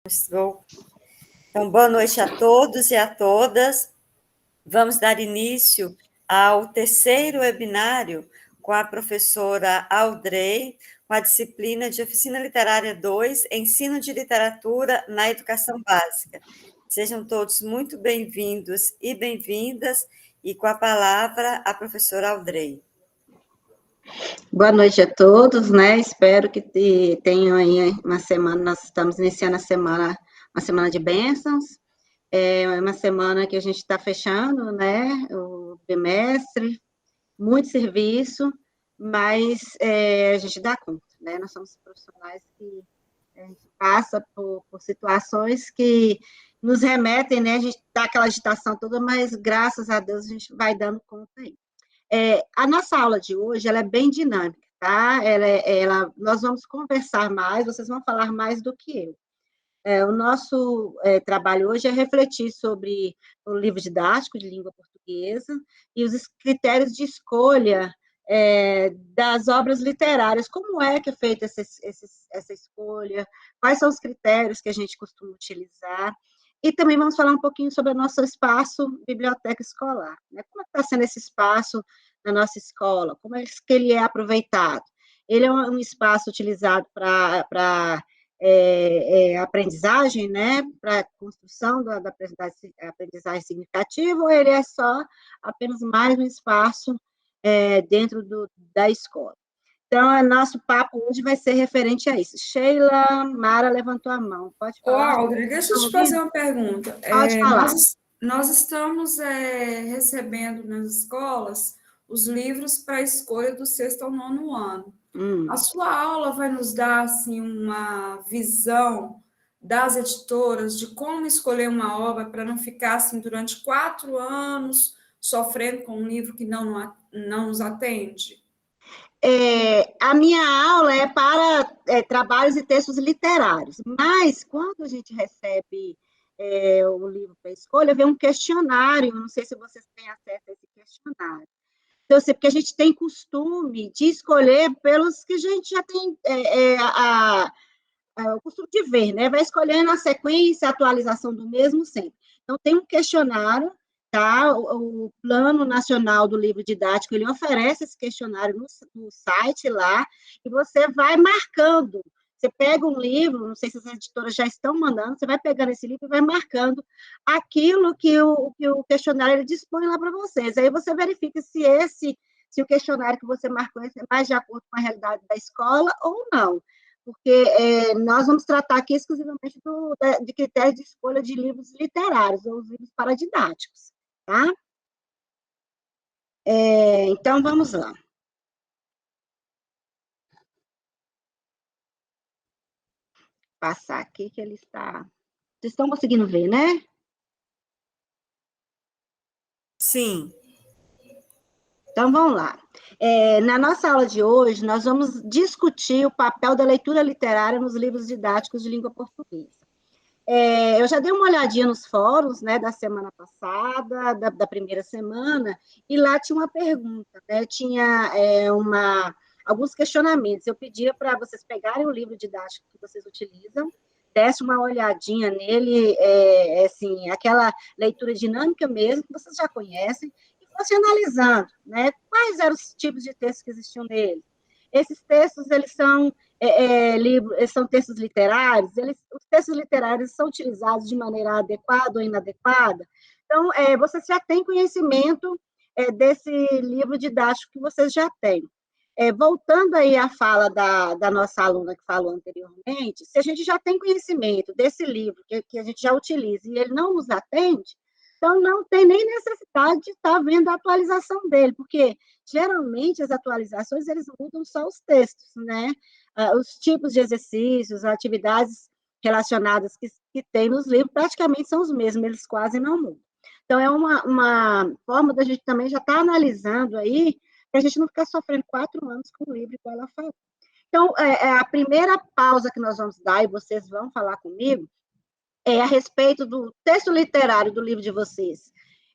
Então, boa noite a todos e a todas. Vamos dar início ao terceiro webinário com a professora Audrey, com a disciplina de Oficina Literária 2, Ensino de Literatura na Educação Básica. Sejam todos muito bem-vindos e bem-vindas, e com a palavra a professora Audrey. Boa noite a todos, né? Espero que tenham aí uma semana, nós estamos iniciando uma semana de bênçãos, uma semana que a gente está fechando, né? O bimestre, muito serviço, mas a gente dá conta, né? Nós somos profissionais que a gente passa por situações que nos remetem, né? A gente dá aquela agitação toda, mas graças a Deus a gente vai dando conta aí. A nossa aula de hoje, ela é bem dinâmica, tá? Nós vamos conversar mais, vocês vão falar mais do que eu. O nosso trabalho hoje é refletir sobre o livro didático de língua portuguesa e os critérios de escolha das obras literárias. Como é que é feita essa escolha? Quais são os critérios que a gente costuma utilizar? E também vamos falar um pouquinho sobre o nosso espaço biblioteca escolar, né? Como está sendo esse espaço na nossa escola? Como é que ele é aproveitado? Ele é um espaço utilizado para aprendizagem, né? Para construção da aprendizagem significativa, ou ele é só apenas mais um espaço dentro da escola? Então, o nosso papo hoje vai ser referente a isso. Sheila Mara levantou a mão. Pode falar. Ô, Audrey, deixa eu te fazer uma pergunta. Pode falar. Nós estamos recebendo nas escolas os livros para a escolha do sexto ao nono ano. A sua aula vai nos dar assim, uma visão das editoras de como escolher uma obra para não ficar assim, durante 4 anos sofrendo com um livro que não nos atende? A minha aula é para trabalhos e textos literários, mas quando a gente recebe o livro para escolha, vem um questionário, não sei se vocês têm acesso a esse questionário. Então, assim, porque a gente tem costume de escolher pelos que a gente já tem o costume de ver, né? Vai escolhendo a sequência, a atualização do mesmo sempre. Então, tem um questionário, tá? O Plano Nacional do Livro Didático, ele oferece esse questionário no site lá, e você vai marcando. Você pega um livro, não sei se as editoras já estão mandando, você vai pegando esse livro e vai marcando aquilo que o questionário ele dispõe lá para vocês. Aí você verifica se o questionário que você marcou é mais de acordo com a realidade da escola ou não. Porque nós vamos tratar aqui exclusivamente de critérios de escolha de livros literários, ou os livros paradidáticos, tá? Então, vamos lá. Passar aqui que ele está... Vocês estão conseguindo ver, né? Sim. Então, vamos lá. Na nossa aula de hoje, nós vamos discutir o papel da leitura literária nos livros didáticos de língua portuguesa. Eu já dei uma olhadinha nos fóruns, né, da semana passada, da primeira semana, e lá tinha uma pergunta, né, tinha alguns questionamentos. Eu pedia para vocês pegarem o livro didático que vocês utilizam, dessem uma olhadinha nele, assim, aquela leitura dinâmica mesmo, que vocês já conhecem, e fossem analisando, né, quais eram os tipos de textos que existiam nele. Esses textos, eles são são textos literários, os textos literários são utilizados de maneira adequada ou inadequada. Então, vocês já têm conhecimento desse livro didático que vocês já têm. Voltando aí à fala da nossa aluna que falou anteriormente, se a gente já tem conhecimento desse livro que a gente já utiliza e ele não nos atende, então não tem nem necessidade de estar vendo a atualização dele, porque geralmente as atualizações eles mudam só os textos, né? Os tipos de exercícios, atividades relacionadas que tem nos livros, praticamente são os mesmos, eles quase não mudam. Então, é uma forma da gente também já estar analisando aí, para a gente não ficar sofrendo 4 anos com o livro, igual ela falou. Então, a primeira pausa que nós vamos dar, e vocês vão falar comigo, a respeito do texto literário do livro de vocês.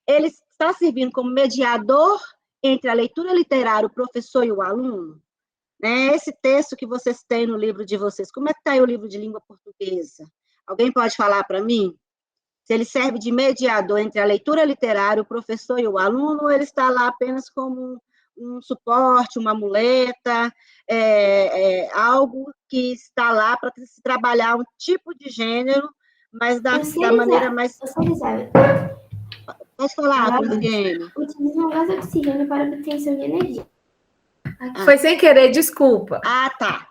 Ele está servindo como mediador entre a leitura literária, o professor e o aluno? Né? Esse texto que vocês têm no livro de vocês, como é que está aí o livro de língua portuguesa? Alguém pode falar para mim? Se ele serve de mediador entre a leitura literária, o professor e o aluno, ou ele está lá apenas como um suporte, uma muleta, algo que está lá para se trabalhar um tipo de gênero, mas da maneira mais... Pode falar, Franciele. Utiliza um gás de oxigênio para obtenção de energia. Foi sem querer, desculpa. Tá.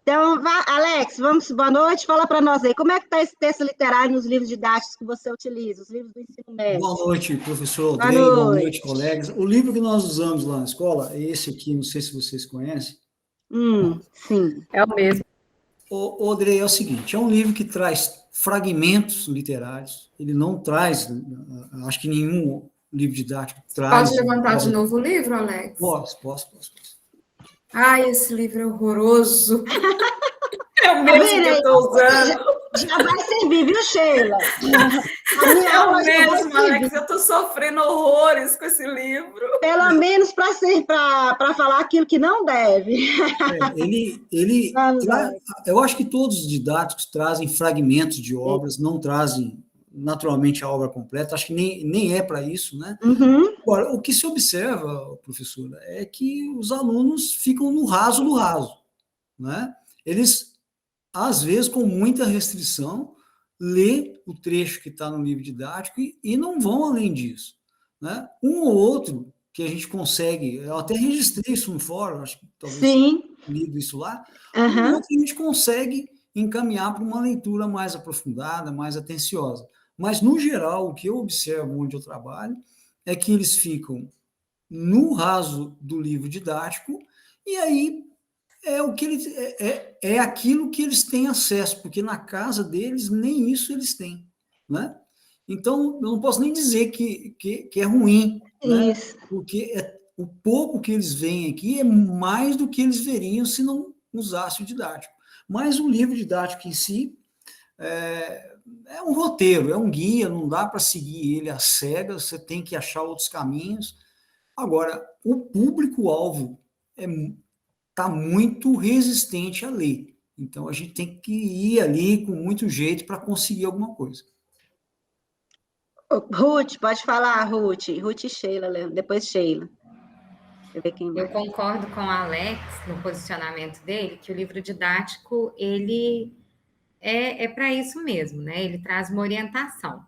Então, Alex, boa noite, fala para nós aí, como é que está esse texto literário nos livros didáticos que você utiliza, os livros do ensino médio? Boa noite, professor Audrey, boa noite, colegas. O livro que nós usamos lá na escola é esse aqui, não sei se vocês conhecem. Sim. É o mesmo. Audrey, é o seguinte, é um livro que traz fragmentos literários, ele não traz, acho que nenhum livro didático traz... Pode levantar de novo o livro, Alex? Posso. Esse livro é horroroso. É o mesmo que eu estou usando. Já vai servir, viu, Sheila? É o mesmo, Alex. Eu estou sofrendo horrores com esse livro. Pelo menos para falar aquilo que não deve. Eu acho que todos os didáticos trazem fragmentos de obras, não trazem naturalmente a obra completa, acho que nem é para isso, né? Uhum. Agora, o que se observa, professora, é que os alunos ficam no raso do raso, né? Eles, às vezes, com muita restrição, lê o trecho que está no livro didático e não vão além disso, né? Um ou outro que a gente consegue, eu até registrei isso no fórum, acho que talvez lido isso lá, um ou outro que a gente consegue encaminhar para uma leitura mais aprofundada, mais atenciosa. Mas, no geral, o que eu observo onde eu trabalho é que eles ficam no raso do livro didático e aí é aquilo que eles têm acesso, porque na casa deles nem isso eles têm, né? Então, eu não posso nem dizer que é ruim, né? Porque o pouco que eles veem aqui é mais do que eles veriam se não usasse o didático. Mas o livro didático em si é um roteiro, é um guia, não dá para seguir ele às cegas, você tem que achar outros caminhos. Agora, o público-alvo está muito resistente à lei. Então, a gente tem que ir ali com muito jeito para conseguir alguma coisa. Ruth, pode falar, Ruth. Ruth e Sheila, depois Sheila. Eu concordo com o Alex no posicionamento dele, que o livro didático, ele é para isso mesmo, né? Ele traz uma orientação.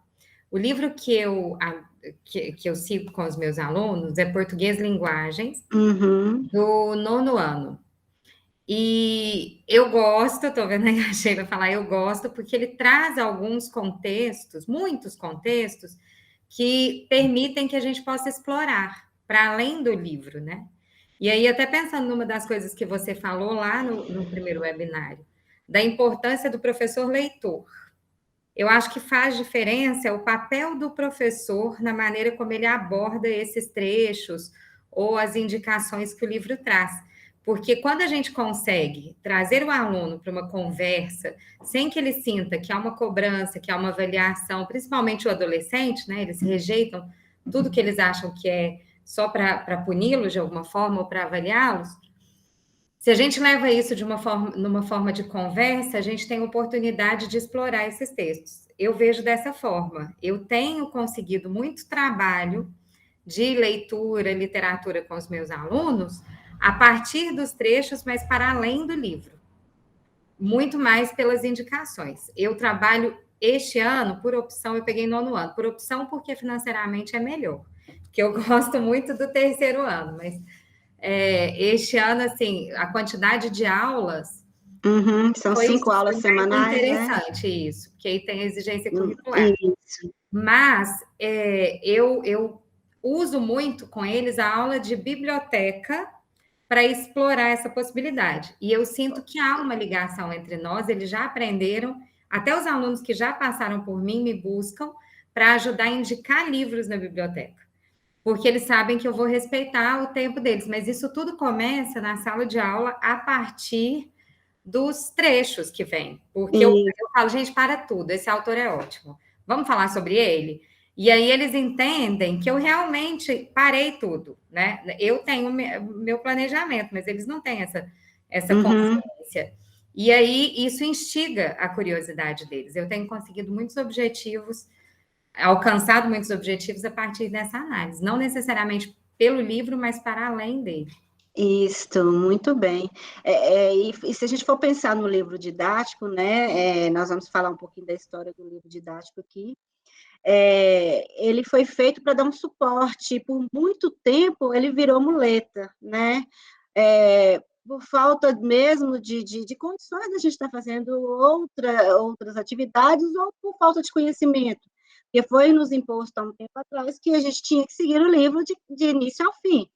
O livro que eu sigo com os meus alunos é Português Linguagens, do 9º ano. E eu gosto, estou vendo aí a Sheila falar, eu gosto, porque ele traz alguns contextos, muitos contextos, que permitem que a gente possa explorar, para além do livro, né? E aí, até pensando numa das coisas que você falou lá no primeiro webinário, da importância do professor leitor. Eu acho que faz diferença o papel do professor na maneira como ele aborda esses trechos ou as indicações que o livro traz. Porque quando a gente consegue trazer o aluno para uma conversa, sem que ele sinta que há uma cobrança, que há uma avaliação, principalmente o adolescente, né? Eles rejeitam tudo que eles acham que é só para puni-los de alguma forma ou para avaliá-los. Se a gente leva isso numa forma de conversa, a gente tem oportunidade de explorar esses textos. Eu vejo dessa forma. Eu tenho conseguido muito trabalho de leitura, literatura com os meus alunos, a partir dos trechos, mas para além do livro. Muito mais pelas indicações. Eu trabalho este ano, por opção, eu peguei 9º ano. Por opção, porque financeiramente é melhor. Porque eu gosto muito do 3º ano, mas este ano, assim, a quantidade de aulas... são 5 aulas semanais, interessante, né? Isso, porque aí tem a exigência curricular. Isso. Mas eu uso muito com eles a aula de biblioteca para explorar essa possibilidade. E eu sinto que há uma ligação entre nós, eles já aprenderam, até os alunos que já passaram por mim me buscam para ajudar a indicar livros na biblioteca. Porque eles sabem que eu vou respeitar o tempo deles, mas isso tudo começa na sala de aula a partir dos trechos que vêm. Porque eu falo, gente, para tudo, esse autor é ótimo. Vamos falar sobre ele? E aí eles entendem que eu realmente parei tudo, né? Eu tenho meu planejamento, mas eles não têm essa consciência. E aí isso instiga a curiosidade deles. Eu tenho conseguido muitos objetivos, alcançado muitos objetivos a partir dessa análise, não necessariamente pelo livro, mas para além dele. Isso, muito bem. E se a gente for pensar no livro didático, né, nós vamos falar um pouquinho da história do livro didático aqui. Ele foi feito para dar um suporte, por muito tempo ele virou muleta, né? Por falta mesmo de condições de a gente estar fazendo outras atividades ou por falta de conhecimento, porque foi nos imposto há um tempo atrás que a gente tinha que seguir o livro de início ao fim.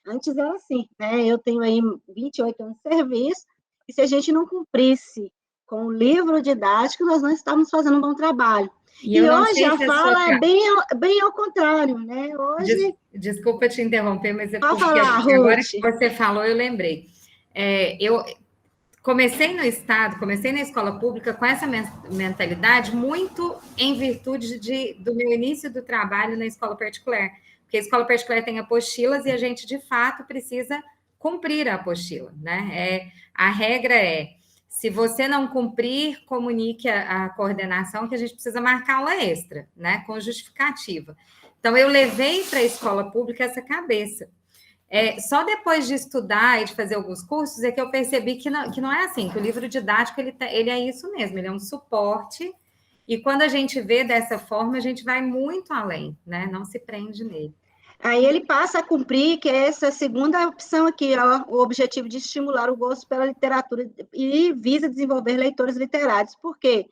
Antes era assim, né? Eu tenho aí 28 anos de serviço, e se a gente não cumprisse com o livro didático, nós não estávamos fazendo um bom trabalho. E hoje a fala é bem ao contrário, né? Hoje... Desculpa te interromper, mas Pode falar, agora que você falou, eu lembrei. Eu comecei no Estado, comecei na escola pública com essa mentalidade muito em virtude do meu início do trabalho na escola particular. Porque a escola particular tem apostilas e a gente, de fato, precisa cumprir a apostila, né? A regra se você não cumprir, comunique a coordenação que a gente precisa marcar aula extra, né? Com justificativa. Então, eu levei para a escola pública essa cabeça. Só depois de estudar e de fazer alguns cursos é que eu percebi que não é assim, que o livro didático ele é isso mesmo, ele é um suporte, e quando a gente vê dessa forma, a gente vai muito além, né? Não se prende nele. Aí ele passa a cumprir, que é essa segunda opção aqui, ó, o objetivo de estimular o gosto pela literatura e visa desenvolver leitores literários, porque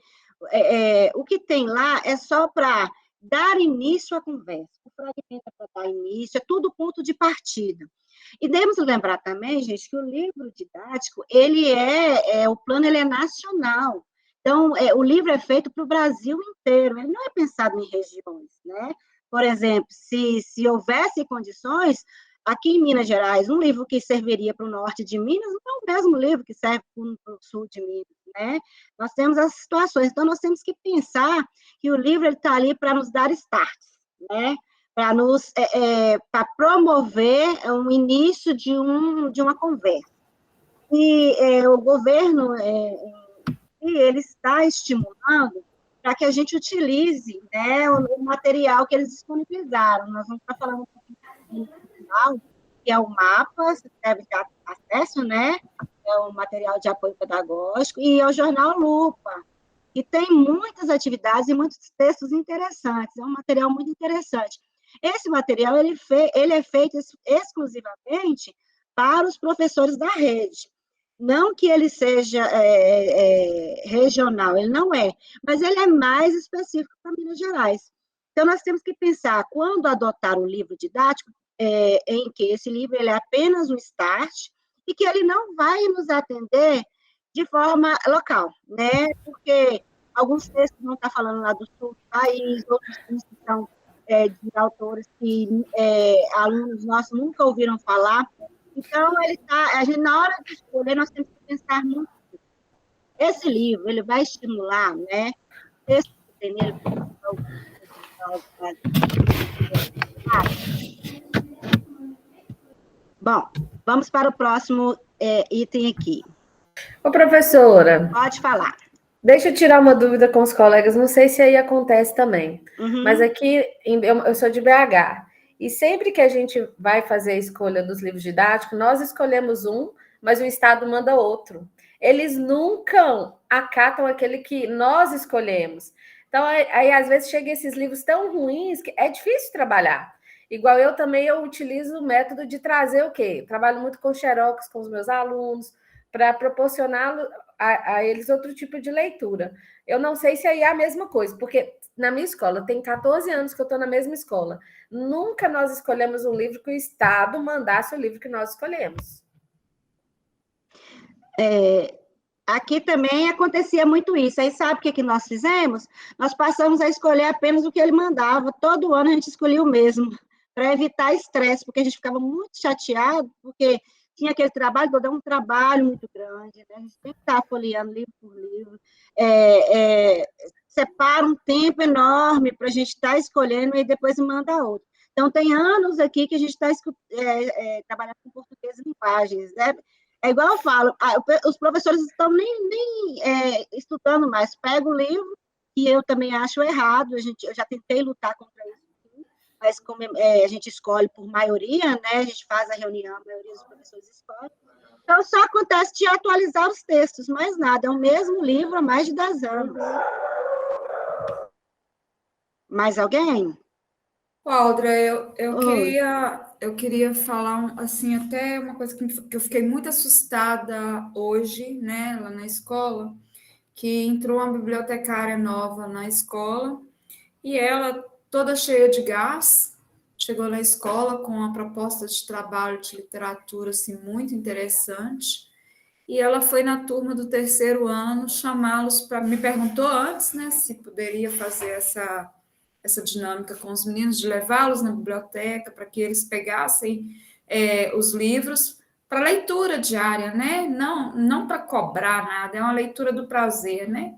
o que tem lá é só para dar início à conversa, o fragmento é para dar início, é tudo ponto de partida. E devemos lembrar também, gente, que o livro didático, o plano ele é nacional. Então, o livro é feito para o Brasil inteiro, ele não é pensado em regiões, né? Por exemplo, se houvesse condições, aqui em Minas Gerais, um livro que serviria para o norte de Minas não é o mesmo livro que serve para o sul de Minas, né? Nós temos as situações, então nós temos que pensar que o livro está ali para nos dar start, né? Para promover um início de uma conversa. E o governo ele está estimulando para que a gente utilize, né, o material que eles disponibilizaram. Nós vamos estar falando um pouquinho do material, que é o mapa, você deve ter acesso, né? É o material de apoio pedagógico, e é o jornal Lupa, que tem muitas atividades e muitos textos interessantes, é um material muito interessante. Esse material ele é feito exclusivamente para os professores da rede. Não que ele seja regional, ele não é, mas ele é mais específico para Minas Gerais. Então, nós temos que pensar, quando adotar um livro didático, em que esse livro ele é apenas um start, e que ele não vai nos atender de forma local, né? Porque alguns textos vão estar falando lá do sul do país, outros textos são de autores que alunos nossos nunca ouviram falar. Então, a gente, na hora de escolher, nós temos que pensar muito. Esse livro, ele vai estimular, né? Esse que tem nele, bom, vamos para o próximo item aqui. Ô, professora. Pode falar. Deixa eu tirar uma dúvida com os colegas, não sei se aí acontece também, mas aqui, eu sou de BH, e sempre que a gente vai fazer a escolha dos livros didáticos, nós escolhemos um, mas o Estado manda outro. Eles nunca acatam aquele que nós escolhemos. Então, aí às vezes chegam esses livros tão ruins que é difícil trabalhar. Igual eu também, eu utilizo o método de trazer o quê? Trabalho muito com xerox, com os meus alunos, para proporcionar a eles outro tipo de leitura. Eu não sei se aí é a mesma coisa, porque na minha escola, tem 14 anos que eu estou na mesma escola. Nunca nós escolhemos um livro que o Estado mandasse o livro que nós escolhemos. Aqui também acontecia muito isso. Aí sabe o que nós fizemos? Nós passamos a escolher apenas o que ele mandava. Todo ano a gente escolhia o mesmo, para evitar estresse, porque a gente ficava muito chateado, porque tinha aquele trabalho, todo um trabalho muito grande, né? A gente tem que estar folheando livro por livro, separa um tempo enorme para a gente estar escolhendo e depois manda outro. Então, tem anos aqui que a gente está trabalhando com português e linguagens, né? É igual eu falo, os professores estão nem estudando mais. Pega o livro, que eu também acho errado, eu já tentei lutar contra isso, mas como a gente escolhe por maioria, né, a gente faz a reunião, a maioria dos professores escolhe. Então, só acontece de atualizar os textos, mais nada, é o mesmo livro há mais de 10 anos. Mais alguém? Audrey, eu queria falar, assim, até uma coisa que eu fiquei muito assustada hoje, né, lá na escola, que entrou uma bibliotecária nova na escola, e ela, toda cheia de gás, chegou na escola com uma proposta de trabalho de literatura, assim, muito interessante, e ela foi na turma do 3º ano chamá-los para... Me perguntou antes, né, se poderia fazer essa dinâmica com os meninos, de levá-los na biblioteca para que eles pegassem os livros para leitura diária, né? Não para cobrar nada, é uma leitura do prazer, né?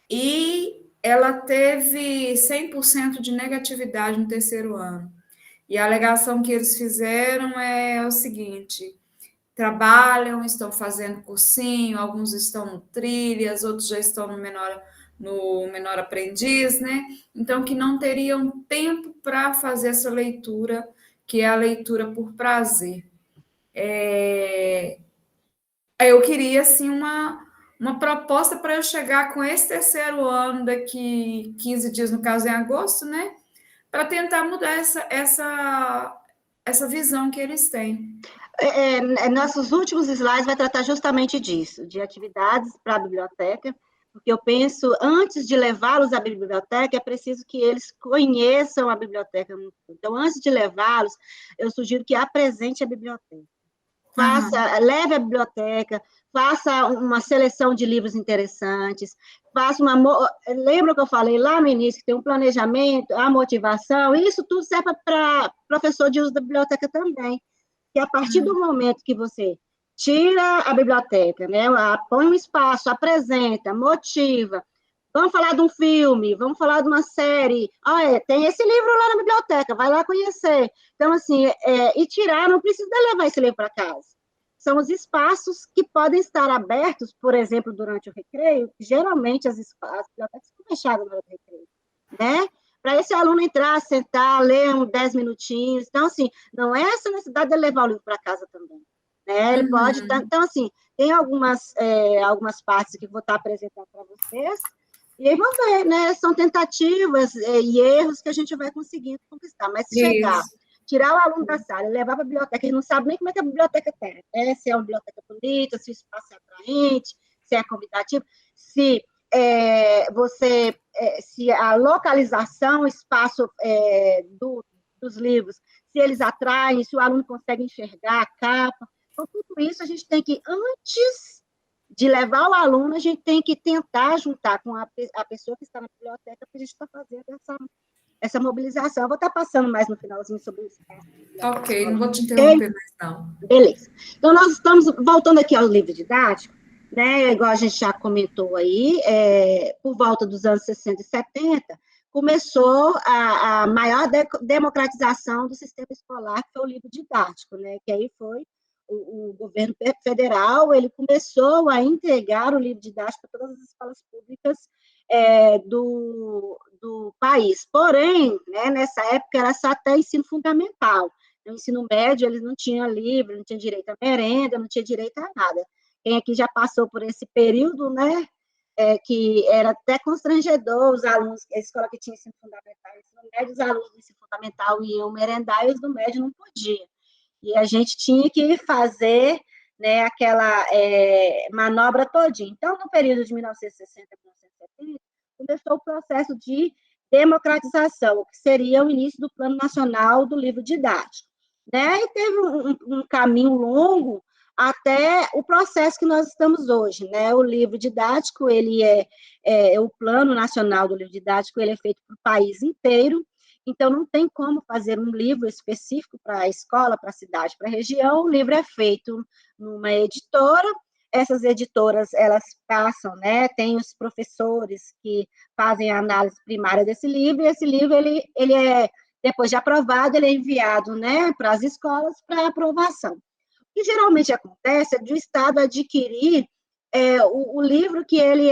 E ela teve 100% de negatividade no 3º ano. E a alegação que eles fizeram é o seguinte: trabalham, estão fazendo cursinho, alguns estão no trilhas, outros já estão no menor aprendiz, né? Então, que não teriam tempo para fazer essa leitura, que é a leitura por prazer. Eu queria, assim, uma proposta para eu chegar com esse 3º ano, daqui 15 dias, no caso, em agosto, né? Para tentar mudar essa visão que eles têm. Nossos últimos slides vai tratar justamente disso, de atividades para a biblioteca, porque eu penso, antes de levá-los à biblioteca, é preciso que eles conheçam a biblioteca. Então, antes de levá-los, eu sugiro que apresente a biblioteca. Leve a biblioteca, faça uma seleção de livros interessantes, lembra que eu falei lá no início, que tem um planejamento, a motivação, isso tudo serve para professor de uso da biblioteca também. Que a partir do momento que você tira a biblioteca, né, põe um espaço, apresenta, motiva, vamos falar de um filme, vamos falar de uma série, tem esse livro lá na biblioteca, vai lá conhecer. Então, assim, e tirar, não precisa levar esse livro para casa. São os espaços que podem estar abertos, por exemplo, durante o recreio, geralmente as bibliotecas são fechadas no recreio, né? Para esse aluno entrar, sentar, ler 10 minutinhos. Então, assim, não é essa necessidade de levar o livro para casa também. Né? Ele pode... Então, assim, tem algumas partes que eu vou estar apresentando para vocês, e aí vamos ver, né? São tentativas e erros que a gente vai conseguindo conquistar. Mas se chegar, tirar o aluno da sala e levar para a biblioteca, ele não sabe nem como é que a biblioteca tem, né? Se é uma biblioteca bonita, se o espaço é atraente, se é convidativo, se se a localização, o espaço dos livros, se eles atraem, se o aluno consegue enxergar a capa. Então, tudo isso a gente tem que, antes de levar o aluno, a gente tem que tentar juntar com a pessoa que está na biblioteca, para a gente estar fazendo essa mobilização. Eu vou estar passando mais no finalzinho sobre isso. Ok, não vou te interromper mais, não. Beleza. Então, nós estamos voltando aqui ao livro didático, né, igual a gente já comentou aí, por volta dos anos 60 e 70, começou a maior democratização do sistema escolar, que foi o livro didático, né, que aí foi o governo federal, ele começou a entregar o livro didático para todas as escolas públicas do país. Porém, né, nessa época era só até ensino fundamental. No ensino médio, eles não tinham livro, não tinham direito à merenda, não tinha direito a nada. Quem aqui já passou por esse período, né, que era até constrangedor, os alunos, a escola que tinha ensino fundamental e ensino médio, os alunos do ensino fundamental iam merendar e os do médio não podiam. E a gente tinha que fazer, né, aquela manobra todinha. Então, no período de 1960 a 1970, começou o processo de democratização, o que seria o início do Plano Nacional do Livro Didático. Né? E teve um caminho longo até o processo que nós estamos hoje, né? O livro didático, ele o Plano Nacional do Livro Didático, ele é feito para o país inteiro, então não tem como fazer um livro específico para a escola, para a cidade, para a região. O livro é feito numa editora, essas editoras, elas passam, né? Tem os professores que fazem a análise primária desse livro, e esse livro, ele depois de aprovado, ele é enviado, né, para as escolas para aprovação. que geralmente acontece é do Estado adquirir o livro que ele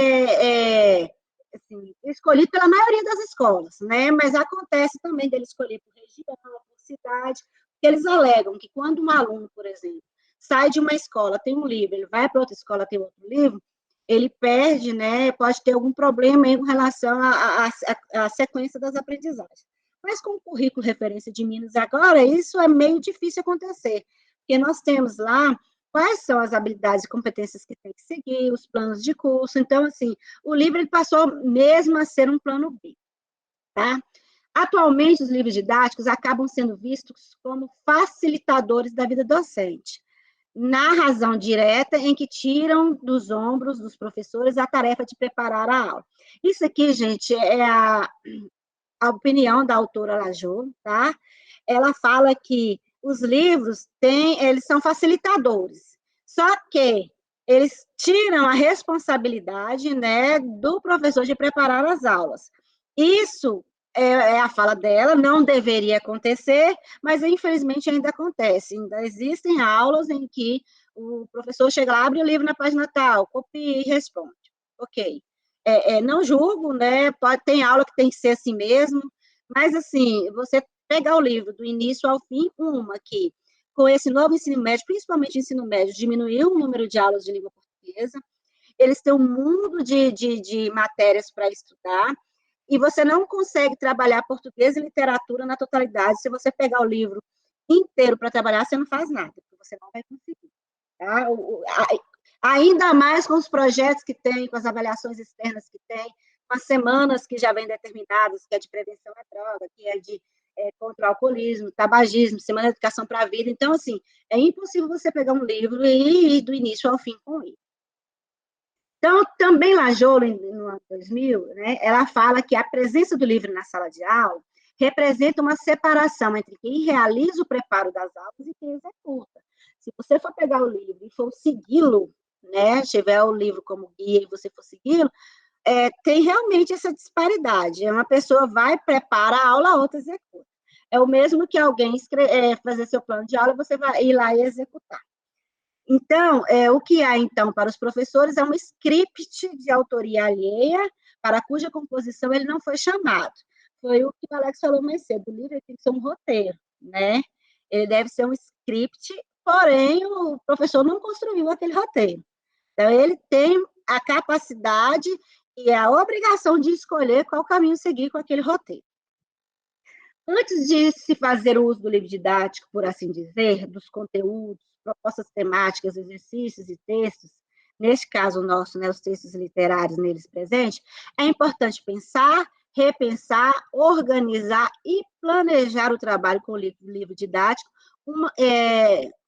assim, escolhido pela maioria das escolas, né? Mas acontece também dele escolher por região, por cidade, porque eles alegam que quando um aluno, por exemplo, sai de uma escola, tem um livro, ele vai para outra escola, tem outro livro, ele perde, né? Pode ter algum problema em relação à sequência das aprendizagens. Mas com o currículo referência de Minas agora, isso é meio difícil acontecer, porque nós temos lá quais são as habilidades e competências que tem que seguir, os planos de curso. Então, assim, o livro ele passou mesmo a ser um plano B, tá? Atualmente, os livros didáticos acabam sendo vistos como facilitadores da vida docente, na razão direta em que tiram dos ombros dos professores a tarefa de preparar a aula. Isso aqui, gente, é a opinião da autora Lajô, tá? Ela fala que os livros eles são facilitadores, só que eles tiram a responsabilidade, né, do professor de preparar as aulas. Isso é a fala dela, não deveria acontecer, mas infelizmente ainda acontece. Ainda existem aulas em que o professor chega lá, abre o livro na página tal, copia e responde. Ok. Não julgo, né? Tem aula que tem que ser assim mesmo, mas assim, você pegar o livro do início ao fim, que com esse novo ensino médio, principalmente o ensino médio, diminuiu o número de aulas de língua portuguesa, eles têm um mundo de matérias para estudar, e você não consegue trabalhar português e literatura na totalidade. Se você pegar o livro inteiro para trabalhar, você não faz nada, porque você não vai conseguir. Tá? Ainda mais com os projetos que tem, com as avaliações externas que tem, com as semanas que já vêm determinadas, que é de prevenção à droga, que é de contra o alcoolismo, tabagismo, semana de educação para a vida. Então, assim, é impossível você pegar um livro e ir do início ao fim com ele. Então, também Lajô, no ano 2000, né, ela fala que a presença do livro na sala de aula representa uma separação entre quem realiza o preparo das aulas e quem executa. Se você for pegar o livro e for segui-lo, né, tiver o livro como guia e você for segui-lo, tem realmente essa disparidade. Uma pessoa vai, prepara a aula, a outra executa. É o mesmo que alguém fazer seu plano de aula, você vai ir lá e executar. Então, o que há, então, para os professores é um script de autoria alheia, para cuja composição ele não foi chamado. Foi o que o Alex falou mais cedo, o livro tem que ser um roteiro, né? Ele deve ser um script, porém, o professor não construiu aquele roteiro. Então, ele tem a capacidade e a obrigação de escolher qual caminho seguir com aquele roteiro. Antes de se fazer o uso do livro didático, por assim dizer, dos conteúdos, propostas temáticas, exercícios e textos, neste caso nosso, né, os textos literários neles presentes, é importante pensar, repensar, organizar e planejar o trabalho com o livro didático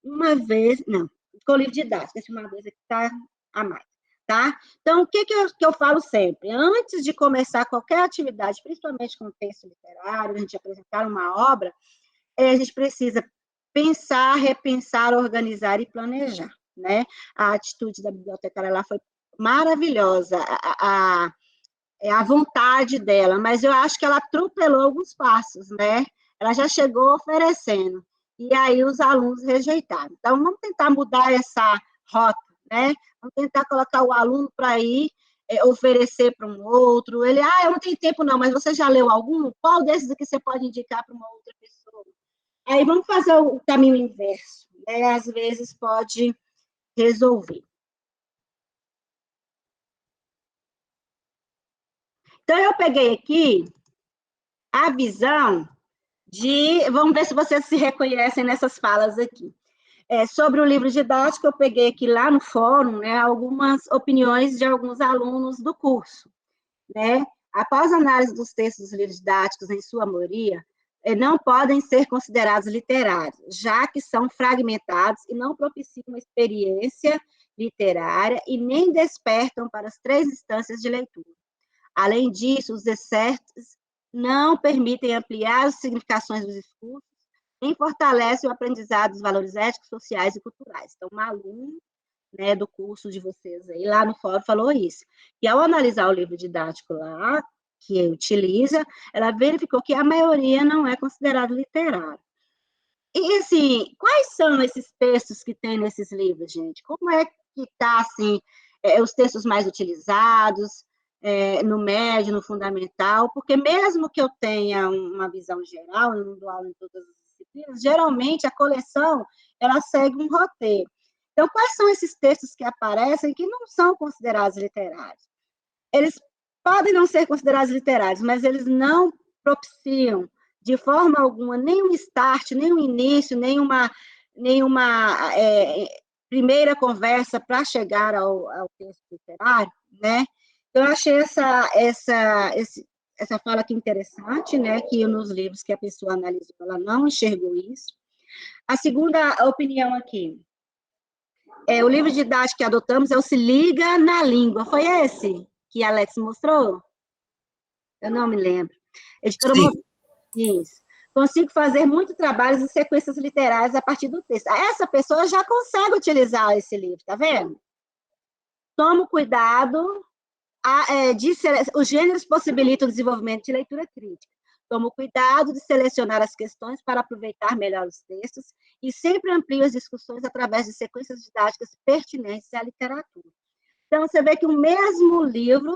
uma vez, não, com o livro didático, essa uma vez aqui está a mais, tá? Então, o que eu falo sempre? Antes de começar qualquer atividade, principalmente com texto literário, a gente apresentar uma obra, a gente precisa pensar, repensar, organizar e planejar, né? A atitude da bibliotecária lá foi maravilhosa, a vontade dela, mas eu acho que ela atropelou alguns passos, né? Ela já chegou oferecendo, e aí os alunos rejeitaram. Então, vamos tentar mudar essa rota, né? Vamos tentar colocar o aluno para ir oferecer para um outro. Ele, eu não tenho tempo não, mas você já leu algum? Qual desses aqui você pode indicar para uma outra pessoa? Aí vamos fazer o caminho inverso, né? Às vezes pode resolver. Então, eu peguei aqui a visão vamos ver se vocês se reconhecem nessas falas aqui. Sobre o livro didático, eu peguei aqui lá no fórum, né, algumas opiniões de alguns alunos do curso, né? Após a análise dos textos dos livros didáticos, em sua maioria, não podem ser considerados literários, já que são fragmentados e não propiciam uma experiência literária e nem despertam para as 3 instâncias de leitura. Além disso, os excertos não permitem ampliar as significações dos discursos, nem fortalecem o aprendizado dos valores éticos, sociais e culturais. Então, uma aluna, né, do curso de vocês aí, lá no fórum, falou isso. E ao analisar o livro didático lá, que utiliza, ela verificou que a maioria não é considerado literário. E, assim, quais são esses textos que tem nesses livros, gente? Como é que está, assim, os textos mais utilizados, no médio, no fundamental? Porque mesmo que eu tenha uma visão geral, eu não dou aula em todas as disciplinas, geralmente a coleção, ela segue um roteiro. Então, quais são esses textos que aparecem que não são considerados literários? Eles podem não ser considerados literários, mas eles não propiciam de forma alguma nem um start, nem um início, nenhuma primeira conversa para chegar ao texto literário, né? Então, eu achei essa fala aqui interessante, né? Que nos livros que a pessoa analisou, ela não enxergou isso. A segunda opinião aqui, o livro didático que adotamos é o Se Liga na Língua. Foi esse que a Alex mostrou? Eu não me lembro. Isso. Consigo fazer muitos trabalhos e sequências literárias a partir do texto. Essa pessoa já consegue utilizar esse livro, tá vendo? Toma cuidado, os gêneros possibilitam o desenvolvimento de leitura crítica. Tomo cuidado de selecionar as questões para aproveitar melhor os textos e sempre amplio as discussões através de sequências didáticas pertinentes à literatura. Então, você vê que o mesmo livro,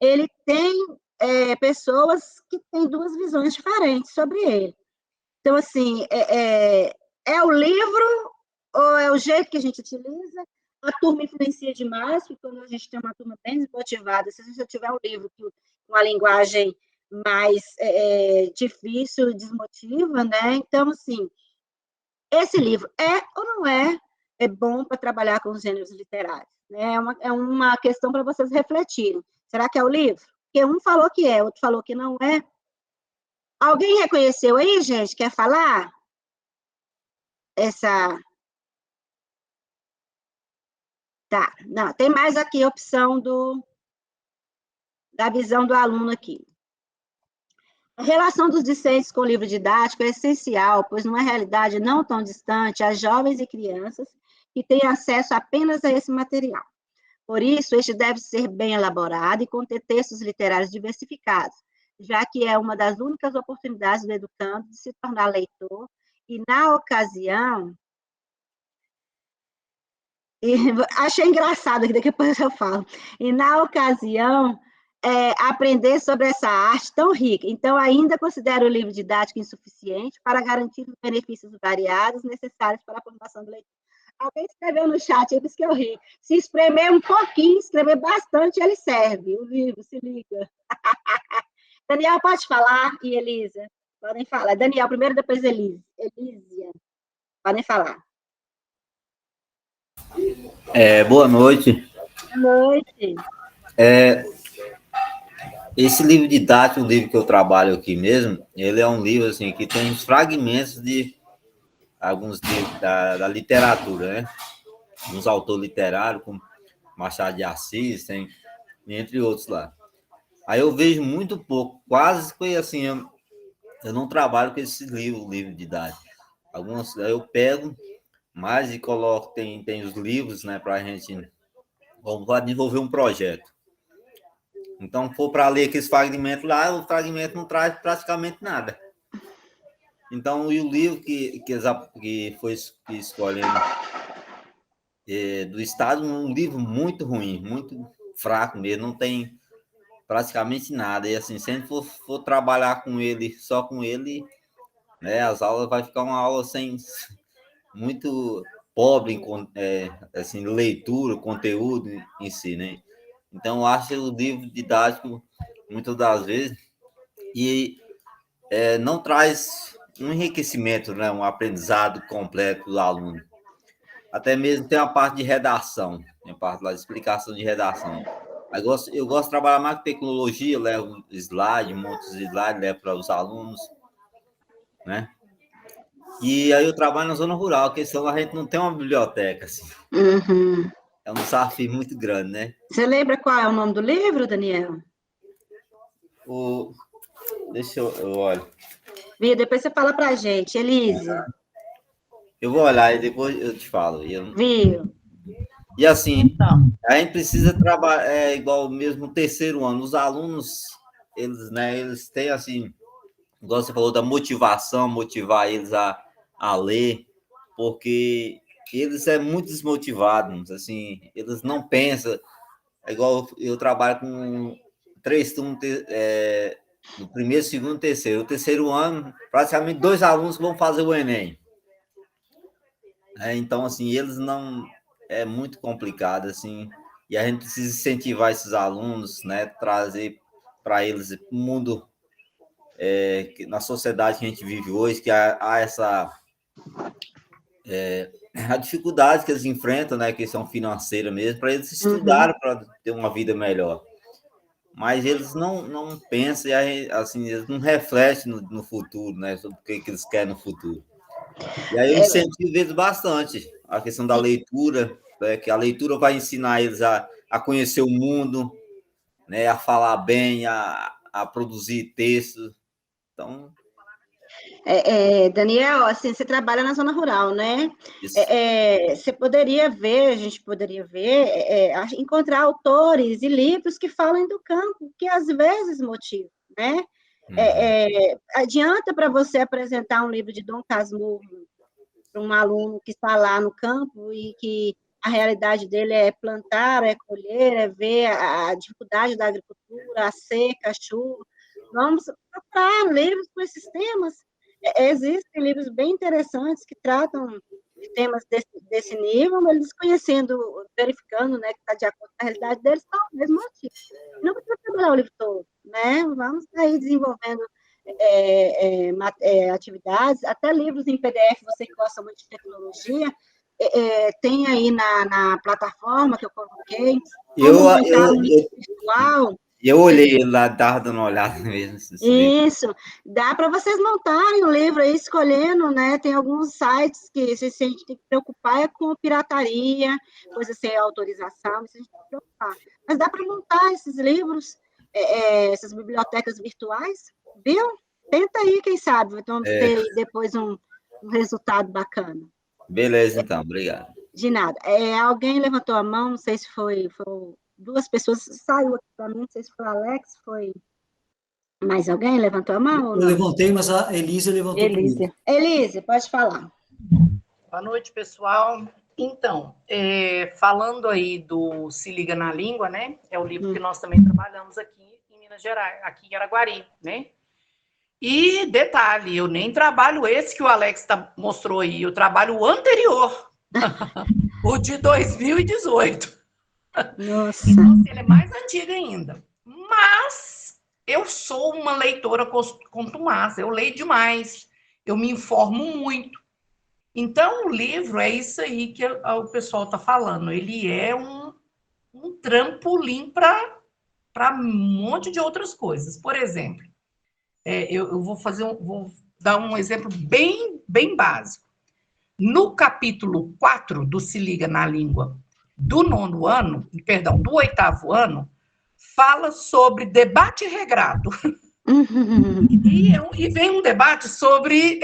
ele tem pessoas que têm duas visões diferentes sobre ele. Então, assim, é o livro ou é o jeito que a gente utiliza? A turma influencia demais, porque quando a gente tem uma turma bem desmotivada, se a gente tiver um livro com uma linguagem mais difícil, desmotiva, né? Então, assim, esse livro ou não é bom para trabalhar com os gêneros literários? Né? É uma questão para vocês refletirem. Será que é o livro? Porque um falou que é, outro falou que não é. Alguém reconheceu aí, gente? Quer falar? Tá, não, tem mais aqui a opção da visão do aluno aqui. A relação dos discentes com o livro didático é essencial, pois numa realidade não tão distante, há jovens e crianças que têm acesso apenas a esse material. Por isso, este deve ser bem elaborado e conter textos literários diversificados, já que é uma das únicas oportunidades do educando de se tornar leitor e, na ocasião... achei engraçado, que depois eu falo. E, na ocasião, aprender sobre essa arte tão rica. Então, ainda considero o livro didático insuficiente para garantir os benefícios variados necessários para a formação do leitor. Alguém escreveu no chat, aí, por isso que eu ri. Se espremer um pouquinho, escrever bastante, ele serve. O livro, se liga. Daniel, pode falar? E Elisa? Podem falar. Daniel, primeiro, depois Elísia. Podem falar. Boa noite. Boa noite. Esse livro didático, o livro que eu trabalho aqui mesmo, ele é um livro assim, que tem fragmentos de alguns livros da literatura, né? Uns autores literários, como Machado de Assis, tem, entre outros lá. Aí eu vejo muito pouco, quase foi assim, eu não trabalho com esse livro didático. Alguns eu pego mais e coloco, tem os livros, né, para a gente desenvolver um projeto. Então, for para ler aqueles fragmentos lá, o fragmento não traz praticamente nada. Então, e o livro que foi escolhendo do Estado, um livro muito ruim, muito fraco mesmo, não tem praticamente nada. E assim, se a gente for trabalhar com ele, só com ele, né, as aulas vai ficar uma aula muito pobre em assim, leitura, conteúdo em si, né? Então, eu acho o livro didático, muitas das vezes, não traz um enriquecimento, né, um aprendizado completo do aluno. Até mesmo tem uma parte de redação, tem a parte lá de explicação de redação. Eu gosto de trabalhar mais com tecnologia, levo slide, monto os slides, levo para os alunos, né? E aí eu trabalho na zona rural, porque senão a gente não tem uma biblioteca, assim. Uhum. É um desafio muito grande, né? Você lembra qual é o nome do livro, Daniel? Deixa eu olho. Viu? Depois você fala para a gente, Elisa. Eu vou olhar e depois eu te falo. Viu? E assim, a gente precisa trabalhar igual mesmo no terceiro ano. Os alunos, eles têm assim, igual você falou, da motivação, motivar eles a a ler, porque eles é muito desmotivados, assim, eles não pensam, é igual eu trabalho com 3 turnos, no primeiro, segundo, terceiro. O terceiro ano, praticamente 2 alunos vão fazer o Enem. Então, assim, eles não... É muito complicado, assim, e a gente precisa incentivar esses alunos, né, trazer para eles o mundo, na sociedade que a gente vive hoje, que há essa... a dificuldade que eles enfrentam, né, questão financeira mesmo, para eles estudarem, para ter uma vida melhor. Mas eles não pensam, e assim, eles não refletem no futuro, né, sobre o que eles querem no futuro. E aí eu incentivo eles bastante, a questão da leitura, né, que a leitura vai ensinar eles a conhecer o mundo, né, a falar bem, a produzir textos. Então... Daniel, assim, você trabalha na zona rural, né? Você poderia ver, a gente poderia ver, encontrar autores e livros que falem do campo, que às vezes motivam, né? Adianta para você apresentar um livro de Dom Casmurro para um aluno que está lá no campo e que a realidade dele é plantar, é colher, é ver a dificuldade da agricultura, a seca, a chuva. Vamos procurar livros com esses temas. Existem livros bem interessantes que tratam de temas desse nível, mas eles conhecendo, verificando, né, que está de acordo com a realidade deles, talvez motive. Não precisa trabalhar o livro todo, né? Vamos aí desenvolvendo atividades, até livros em PDF, você que gosta muito de tecnologia, tem aí na plataforma que eu coloquei, virtual. Eu olhei lá, estava dando uma olhada mesmo. Isso, dá para vocês montarem o livro aí, escolhendo, né? Tem alguns sites que a gente tem que preocupar com pirataria, coisa sem autorização, isso a gente tem que preocupar. Mas dá para montar esses livros, essas bibliotecas virtuais, viu? Tenta aí, quem sabe, vamos ter depois um resultado bacana. Beleza, então, obrigado. De nada. Alguém levantou a mão, não sei se foi 2 pessoas, saiu aqui para mim, não sei se foi o Alex, foi mais alguém levantou a mão? Eu levantei, mas a Elise levantou comigo. Elise, pode falar. Boa noite, pessoal. Então, falando aí do Se Liga na Língua, né? É o livro que nós também trabalhamos aqui em Minas Gerais, aqui em Araguari, né? E detalhe, eu nem trabalho esse que o Alex mostrou aí, eu trabalho o anterior, o de 2018. Nossa. Então, assim, ele é mais antigo ainda. Mas eu sou uma leitora contumaz, eu leio demais, eu me informo muito. Então, o livro é isso aí que o pessoal está falando. Ele é um trampolim para um monte de outras coisas. Por exemplo, eu vou dar um exemplo bem, bem básico. No capítulo 4 do Se Liga na Língua, do 8º ano, fala sobre debate regrado. E vem um debate sobre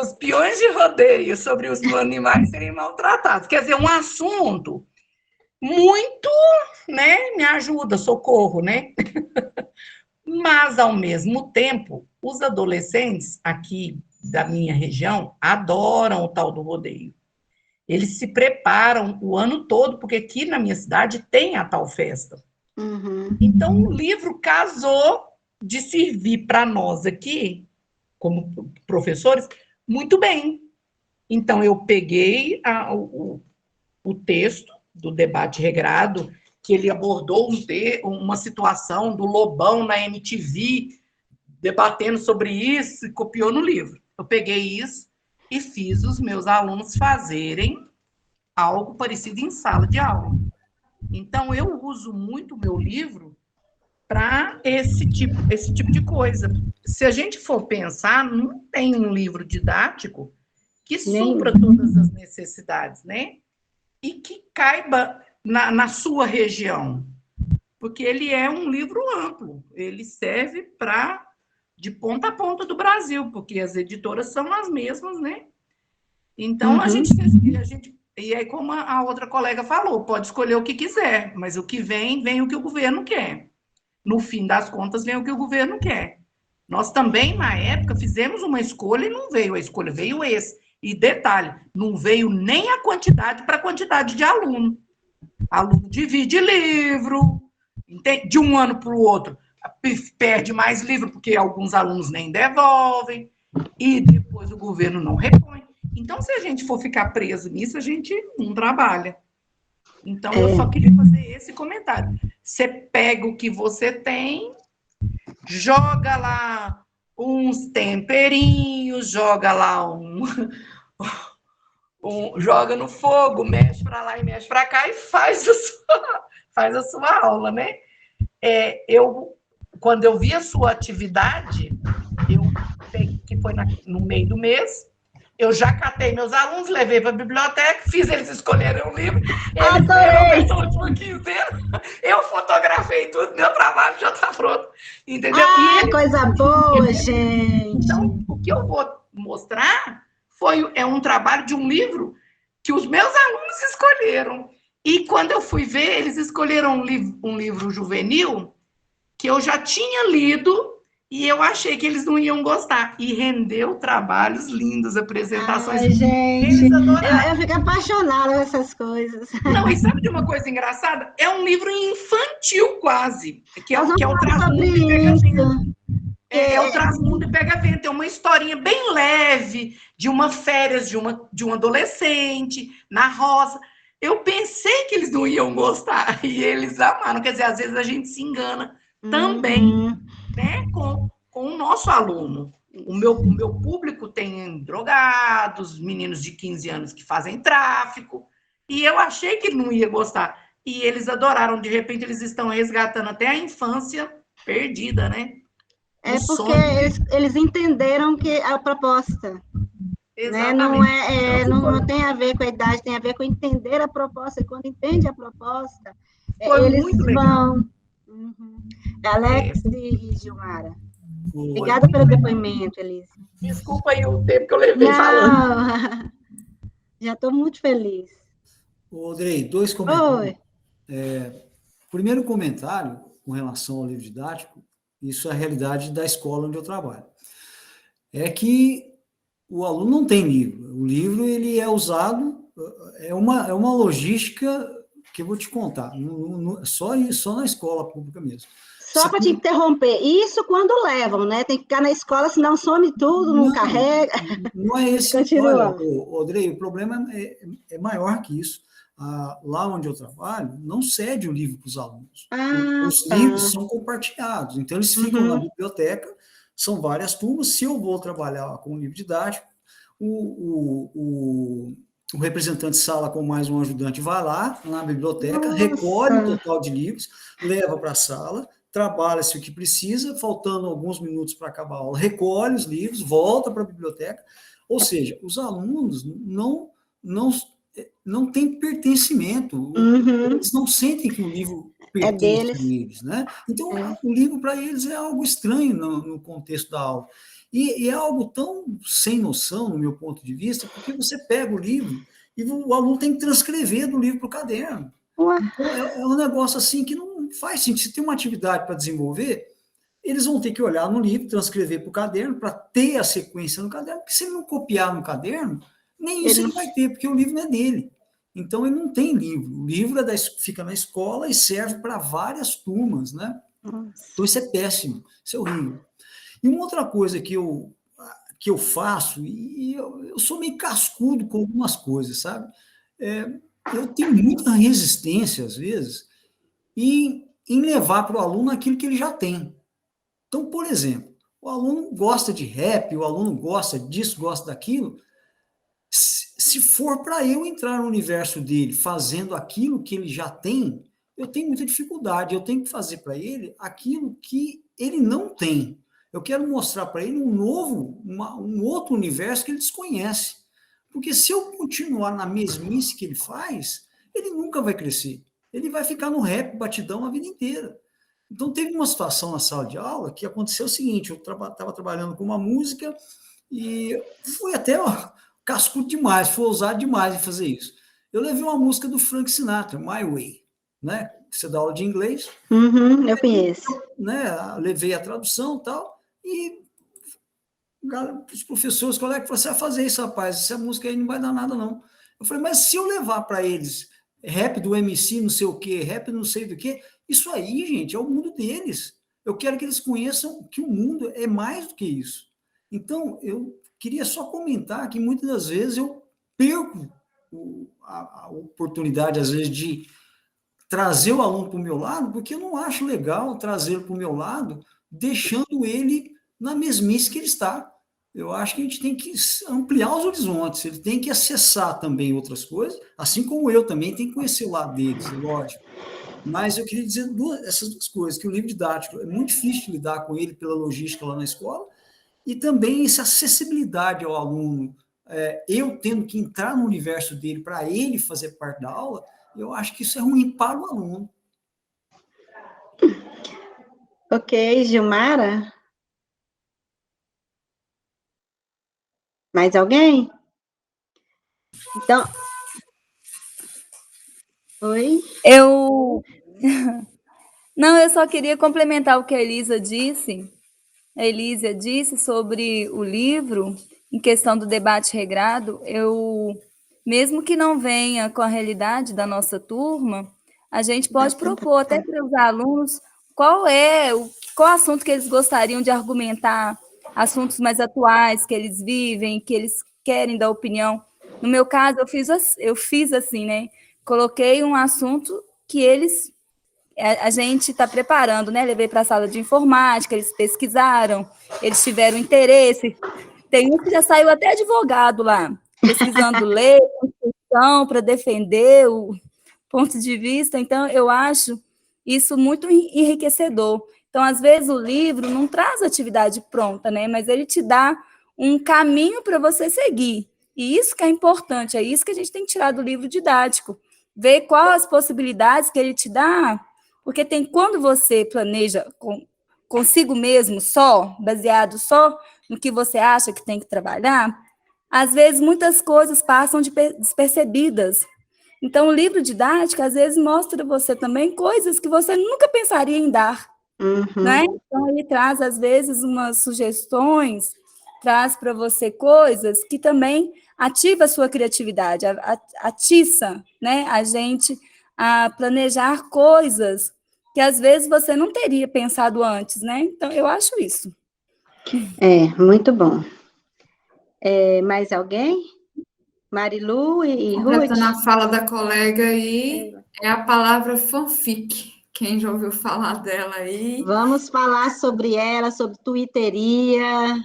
os peões de rodeio, sobre os animais serem maltratados. Quer dizer, um assunto muito, né, me ajuda, socorro, né? Mas, ao mesmo tempo, os adolescentes aqui da minha região adoram o tal do rodeio. Eles se preparam o ano todo, porque aqui na minha cidade tem a tal festa. Então, o livro casou de servir para nós aqui, como professores, muito bem. Então, eu peguei o texto do debate regrado, que ele abordou uma situação do Lobão na MTV, debatendo sobre isso, e copiou no livro. Eu peguei isso e fiz os meus alunos fazerem algo parecido em sala de aula. Então, eu uso muito o meu livro para esse tipo de coisa. Se a gente for pensar, não tem um livro didático que supra todas as necessidades, né? E que caiba na sua região. Porque ele é um livro amplo. Ele serve de ponta a ponta do Brasil, porque as editoras são as mesmas, né? Então, a gente... E aí, como a outra colega falou, pode escolher o que quiser, mas o que vem o que o governo quer. No fim das contas, vem o que o governo quer. Nós também, na época, fizemos uma escolha e não veio a escolha, veio esse. E detalhe, não veio nem a quantidade para a quantidade de aluno. Aluno divide livro, de um ano para o outro, perde mais livro, porque alguns alunos nem devolvem, e depois o governo não repõe. Então, se a gente for ficar preso nisso, a gente não trabalha. Então, eu só queria fazer esse comentário. Você pega o que você tem, joga lá uns temperinhos, joga lá joga no fogo, mexe para lá e mexe para cá e faz a sua aula, né? Quando eu vi a sua atividade, que foi no meio do mês, eu já catei meus alunos, levei para a biblioteca, fiz eles escolherem um livro, eles leram a última quinzena, eu fotografei tudo, meu trabalho já está pronto, entendeu? Coisa boa, gente! Então, o que eu vou mostrar é um trabalho de um livro que os meus alunos escolheram. E quando eu fui ver, eles escolheram um livro juvenil que eu já tinha lido e eu achei que eles não iam gostar. E rendeu trabalhos lindos, apresentações. Ai, gente, eu fico apaixonada com essas coisas. Não, e sabe de uma coisa engraçada? É um livro infantil quase, que é o Traz-Mundo e Pega Vento. É o Traz-Mundo e Pega Vento. É uma historinha bem leve de uma férias de um adolescente na roça. Eu pensei que eles não iam gostar e eles amaram. Quer dizer, às vezes a gente se engana também, né, com o nosso aluno. O meu público tem drogados, meninos de 15 anos que fazem tráfico, e eu achei que não ia gostar. E eles adoraram. De repente, eles estão resgatando até a infância perdida, né? Porque eles entenderam que a proposta, né? Não tem a ver com a idade, tem a ver com entender a proposta. E quando entende a proposta, eles vão... Alex e Gilmara. Obrigada pelo depoimento, Elise. Desculpa aí o tempo que eu levei falando. Já estou muito feliz. Audrey, 2 comentários. Primeiro comentário, com relação ao livro didático, isso é a realidade da escola onde eu trabalho. É que o aluno não tem livro. O livro ele é usado, é uma logística que eu vou te contar, só na escola pública mesmo. Só para te interromper, isso quando levam, né? Tem que ficar na escola, senão some tudo, não carrega. Não é esse. Olha, Audrey, o problema é maior que isso. Lá onde eu trabalho, não cede o livro para os alunos. Os livros são compartilhados, então eles ficam na biblioteca, são várias turmas. Se eu vou trabalhar com livro didático, o representante de sala com mais um ajudante vai lá na biblioteca, recolhe o total de livros, leva para a sala, trabalha-se o que precisa, faltando alguns minutos para acabar a aula, recolhe os livros, volta para a biblioteca. Ou seja, os alunos não têm pertencimento, eles não sentem que o livro pertence a eles, né? Então, o livro para eles é algo estranho no contexto da aula. E é algo tão sem noção, no meu ponto de vista, porque você pega o livro e o aluno tem que transcrever do livro para o caderno. Então, é um negócio assim que não faz sentido. Se tem uma atividade para desenvolver, eles vão ter que olhar no livro, transcrever para o caderno, para ter a sequência no caderno, porque se ele não copiar no caderno, nem isso ele vai ter, porque o livro não é dele. Então, ele não tem livro. O livro fica na escola e serve para várias turmas, né? Então, isso é péssimo, isso é horrível. E uma outra coisa que eu faço, e eu sou meio cascudo com algumas coisas, sabe? Eu tenho muita resistência, às vezes, em levar para o aluno aquilo que ele já tem. Então, por exemplo, o aluno gosta de rap, o aluno gosta disso, gosta daquilo. Se for para eu entrar no universo dele fazendo aquilo que ele já tem, eu tenho muita dificuldade. Eu tenho que fazer para ele aquilo que ele não tem. Eu quero mostrar para ele um outro universo que ele desconhece. Porque se eu continuar na mesmice que ele faz, ele nunca vai crescer. Ele vai ficar no rap, batidão a vida inteira. Então, teve uma situação na sala de aula que aconteceu o seguinte, eu estava trabalhando com uma música e fui até cascudo demais, foi ousado demais em fazer isso. Eu levei uma música do Frank Sinatra, My Way, né? Você dá aula de inglês. Eu conheço. Né? Levei a tradução e tal, E os professores, os colegas, falaram, você vai fazer isso, rapaz, essa música aí não vai dar nada, não. Eu falei, mas se eu levar para eles rap do MC, não sei o quê, rap não sei do quê, isso aí, gente, é o mundo deles. Eu quero que eles conheçam que o mundo é mais do que isso. Então, eu queria só comentar que muitas das vezes eu perco a oportunidade, às vezes, de trazer o aluno para o meu lado, porque eu não acho legal trazê-lo para o meu lado, deixando ele na mesmice que ele está. Eu acho que a gente tem que ampliar os horizontes, ele tem que acessar também outras coisas, assim como eu também tenho que conhecer o lado deles, lógico. Mas eu queria dizer essas duas coisas, que o livro didático é muito difícil de lidar com ele pela logística lá na escola, e também essa acessibilidade ao aluno, eu tendo que entrar no universo dele para ele fazer parte da aula, eu acho que isso é ruim para o aluno. Ok, Gilmara? Mais alguém? Então... Oi? Não, eu só queria complementar o que a Elísia disse sobre o livro, em questão do debate regrado. Mesmo que não venha com a realidade da nossa turma, a gente pode propor até para os alunos qual assunto que eles gostariam de argumentar, assuntos mais atuais que eles vivem, que eles querem dar opinião. No meu caso, eu fiz assim, né? Coloquei um assunto que a gente está preparando, né? Levei para a sala de informática, eles pesquisaram, eles tiveram interesse. Tem um que já saiu até advogado lá, pesquisando lei, Constituição, para defender o ponto de vista. Então, eu acho isso muito enriquecedor. Então, às vezes, o livro não traz atividade pronta, né? Mas ele te dá um caminho para você seguir. E isso que é importante, é isso que a gente tem que tirar do livro didático. Ver quais as possibilidades que ele te dá, porque quando você planeja consigo mesmo só, baseado só no que você acha que tem que trabalhar, às vezes muitas coisas passam despercebidas. Então, o livro didático, às vezes, mostra você também coisas que você nunca pensaria em dar. Né? Então, ele traz, às vezes, umas sugestões, traz para você coisas que também ativa a sua criatividade, atiça, né, a gente a planejar coisas que, às vezes, você não teria pensado antes, né? Então, eu acho isso. Muito bom. Mais alguém? Marilu e Ruth? Completando a fala da colega aí, é a palavra fanfic. Quem já ouviu falar dela aí? Vamos falar sobre ela, sobre twitteria,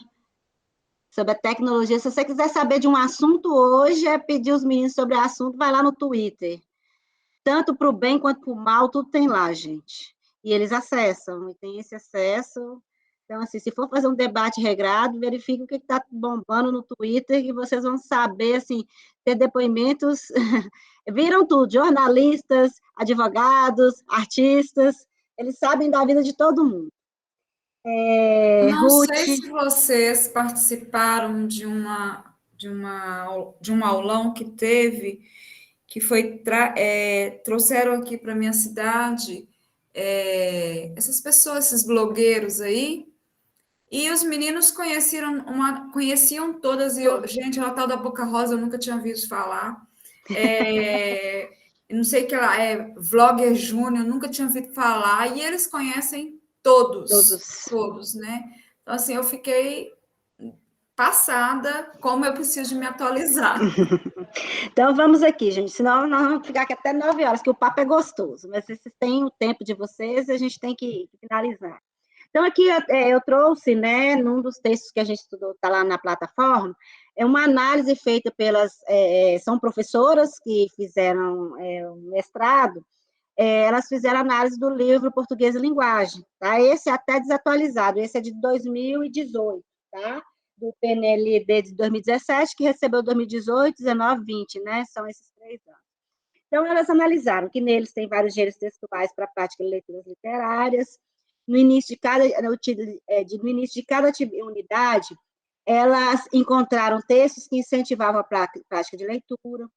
sobre a tecnologia. Se você quiser saber de um assunto hoje, pedir os meninos sobre o assunto, vai lá no Twitter. Tanto para o bem quanto para o mal, tudo tem lá, gente. E eles acessam, e tem esse acesso. Então, assim, se for fazer um debate regrado, verifique o que está bombando no Twitter, que vocês vão saber, assim, ter depoimentos, viram tudo, jornalistas, advogados, artistas, eles sabem da vida de todo mundo. Não Ruth... sei se vocês participaram de um aulão que teve, que foi, trouxeram aqui para a minha cidade essas pessoas, esses blogueiros aí, e os meninos conheciam todas, e gente, a tal da Boca Rosa eu nunca tinha visto falar, não sei o que lá, Vlogger Júnior, nunca tinha ouvido falar, e eles conhecem todos, né? Então, assim, eu fiquei passada, como eu preciso de me atualizar. Então, vamos aqui, gente, senão nós vamos ficar aqui até 9 horas, que o papo é gostoso, mas vocês têm o tempo de vocês e a gente tem que finalizar. Então, aqui eu trouxe, né, num dos textos que a gente estudou, está lá na plataforma, uma análise feita são professoras que fizeram um mestrado, elas fizeram análise do livro Português e Linguagem, tá? Esse é até desatualizado, esse é de 2018, tá? Do PNLD de 2017, que recebeu 2018, 19, 20, né? São esses 3 anos. Então, elas analisaram que neles tem vários gêneros textuais para a prática de leituras literárias. No início de cada unidade, elas encontraram textos que incentivavam a prática de leitura.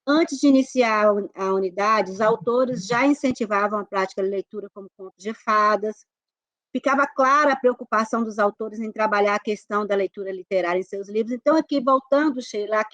Antes de iniciar a unidade, os autores já incentivavam a prática de leitura como contos de fadas. ficava clara a preocupação dos autores em trabalhar a questão da leitura literária em seus livros. Então, aqui, voltando, Sheila,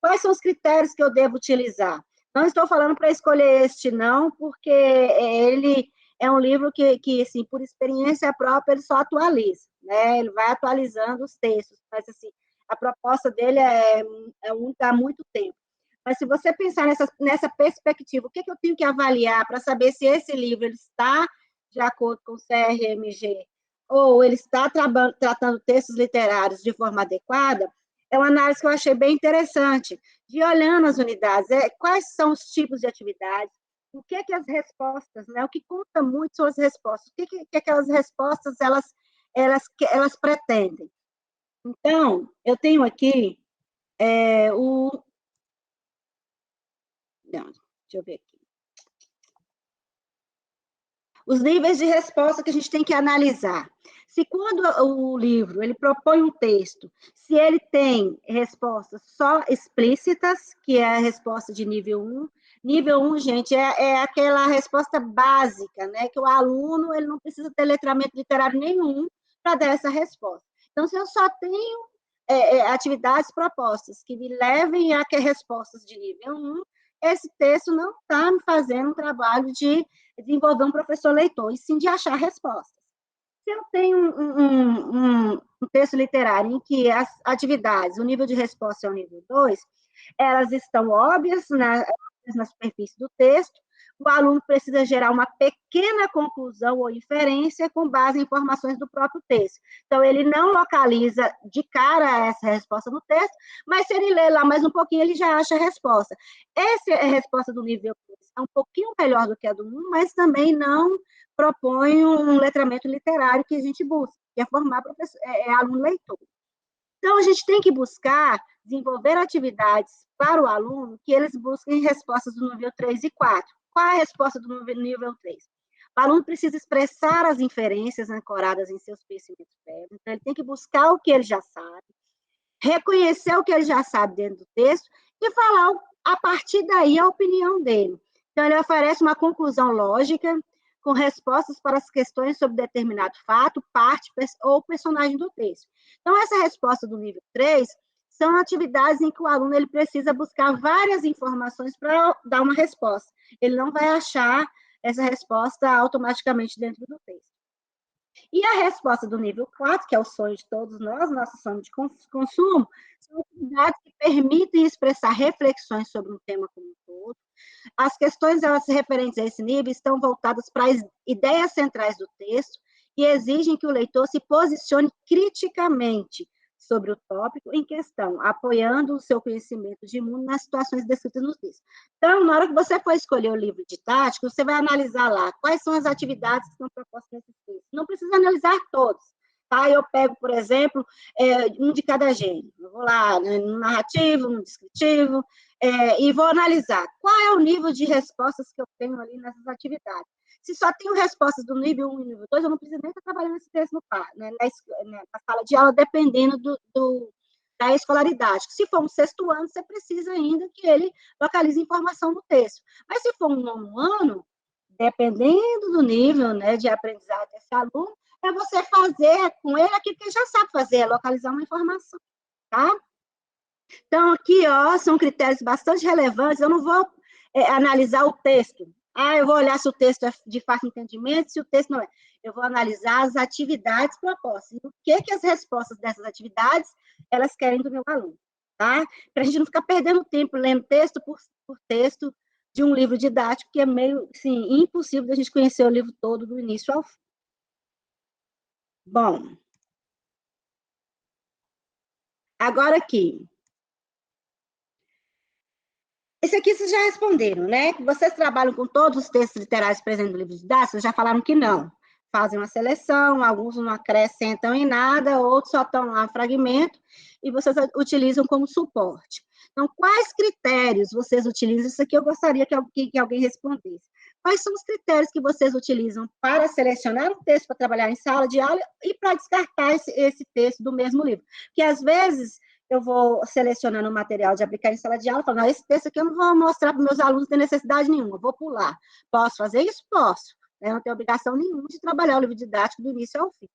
quais são os critérios que eu devo utilizar? Não estou falando para escolher este, não, porque ele é um livro que assim, por experiência própria, ele só atualiza, né? Ele vai atualizando os textos, mas, assim, a proposta dele há muito tempo. Mas, se você pensar nessa perspectiva, o que eu tenho que avaliar para saber se esse livro ele está de acordo com o CRMG, ou ele está tratando textos literários de forma adequada, é uma análise que eu achei bem interessante, de olhando as unidades, quais são os tipos de atividades, o que as respostas, né, o que conta muito são as respostas, o que aquelas respostas elas pretendem. Então, eu tenho aqui Não, deixa eu ver aqui. Os níveis de resposta que a gente tem que analisar. Se quando o livro ele propõe um texto, se ele tem respostas só explícitas, que é a resposta de nível 1. Nível 1, gente, é aquela resposta básica, né? Que o aluno ele não precisa ter letramento literário nenhum para dar essa resposta. Então, se eu só tenho atividades propostas que me levem a respostas de nível 1, esse texto não está me fazendo um trabalho de desenvolver um professor leitor, e sim de achar respostas. Se eu tenho um texto literário em que as atividades, o nível de resposta é o nível 2, elas estão óbvias na superfície do texto, o aluno precisa gerar uma pequena conclusão ou inferência com base em informações do próprio texto. Então, ele não localiza de cara essa resposta no texto, mas se ele ler lá mais um pouquinho, ele já acha a resposta. Essa é a resposta do nível 2. É um pouquinho melhor do que a do 1, mas também não propõe um letramento literário que a gente busca, que é formar aluno leitor. Então, a gente tem que buscar desenvolver atividades para o aluno que eles busquem respostas do nível 3 e 4. Qual é a resposta do nível 3? O aluno precisa expressar as inferências ancoradas em seus conhecimentos prévios, então ele tem que buscar o que ele já sabe, reconhecer o que ele já sabe dentro do texto e falar, a partir daí, a opinião dele. Então, ele oferece uma conclusão lógica, com respostas para as questões sobre determinado fato, parte ou personagem do texto. Então, essa resposta do nível 3 são atividades em que o aluno ele precisa buscar várias informações para dar uma resposta. Ele não vai achar essa resposta automaticamente dentro do texto. E a resposta do nível 4, que é o sonho de todos nós, nosso sonho de consumo, são atividades que permitem expressar reflexões sobre um tema como um todo. As questões referentes a esse nível estão voltadas para as ideias centrais do texto e exigem que o leitor se posicione criticamente sobre o tópico em questão, apoiando o seu conhecimento de mundo nas situações descritas no texto. Então, na hora que você for escolher o livro didático, você vai analisar lá quais são as atividades que estão propostas nesse texto. Não precisa analisar todos, tá? Eu pego, por exemplo, um de cada gênero. Eu vou lá no narrativo, no descritivo, e vou analisar qual é o nível de respostas que eu tenho ali nessas atividades. Se só tenho respostas do nível 1 e nível 2, eu não preciso nem estar trabalhando esse texto na sala de aula, dependendo da escolaridade. Se for um 6º ano, você precisa ainda que ele localize informação no texto. Mas se for um 9º ano, dependendo do nível, né, de aprendizado desse aluno, é você fazer com ele aquilo que ele já sabe fazer, localizar uma informação, tá? Então, aqui, ó, são critérios bastante relevantes. Eu não vou analisar o texto. Eu vou olhar se o texto é de fácil entendimento, se o texto não é. Eu vou analisar as atividades propostas. E o que as respostas dessas atividades, elas querem do meu aluno, tá? Para a gente não ficar perdendo tempo lendo texto por texto de um livro didático, que é meio, assim, impossível da gente conhecer o livro todo, do início ao fim. Bom. Agora aqui. Esse aqui vocês já responderam, né? Vocês trabalham com todos os textos literários presentes no livro didático? Vocês já falaram que não. Fazem uma seleção, alguns não acrescentam em nada, outros só estão lá fragmento, e vocês utilizam como suporte. Então, quais critérios vocês utilizam? Isso aqui eu gostaria que alguém respondesse. Quais são os critérios que vocês utilizam para selecionar um texto para trabalhar em sala de aula e para descartar esse texto do mesmo livro? Porque, às vezes, eu vou selecionando o material de aplicar em sala de aula, falando, esse texto aqui eu não vou mostrar para os meus alunos, não tem necessidade nenhuma, eu vou pular. Posso fazer isso? Posso. né? Não tem obrigação nenhuma de trabalhar o livro didático do início ao fim.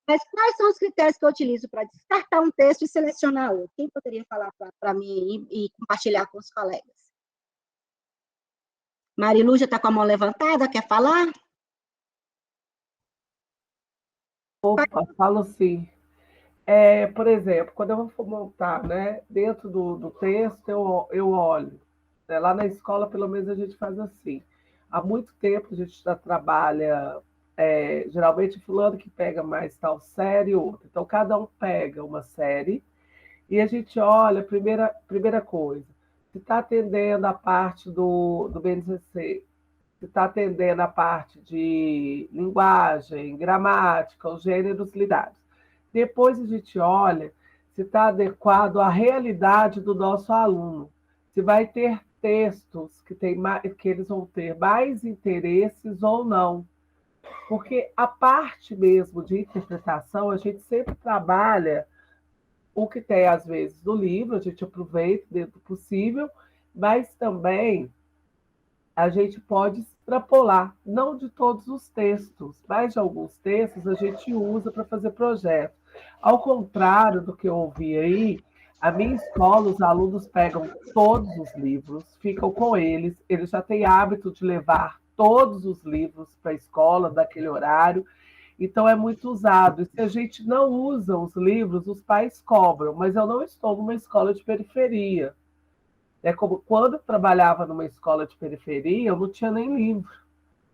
Mas quais são os critérios que eu utilizo para descartar um texto e selecionar outro? Quem poderia falar para mim e compartilhar com os colegas? Marilu já está com a mão levantada, quer falar? Opa, falo sim. Por exemplo, quando eu vou montar, né, dentro do texto, eu olho. Né, lá na escola, pelo menos, a gente faz assim. Há muito tempo a gente já trabalha, geralmente fulano que pega mais tal série ou outra. Então, cada um pega uma série e a gente olha, primeira coisa, se está atendendo a parte do BNCC, se está atendendo a parte de linguagem, gramática, os gêneros lidados. Depois a gente olha se está adequado à realidade do nosso aluno, se vai ter textos que eles vão ter mais interesses ou não. Porque a parte mesmo de interpretação, a gente sempre trabalha o que tem, às vezes, do livro, a gente aproveita dentro do possível, mas também a gente pode extrapolar, não de todos os textos, mas de alguns textos a gente usa para fazer projetos. Ao contrário do que eu ouvi aí, a minha escola, os alunos pegam todos os livros, ficam com eles já têm hábito de levar todos os livros para a escola daquele horário, então é muito usado. E se a gente não usa os livros, os pais cobram, mas eu não estou numa escola de periferia. É como quando eu trabalhava numa escola de periferia, eu não tinha nem livro,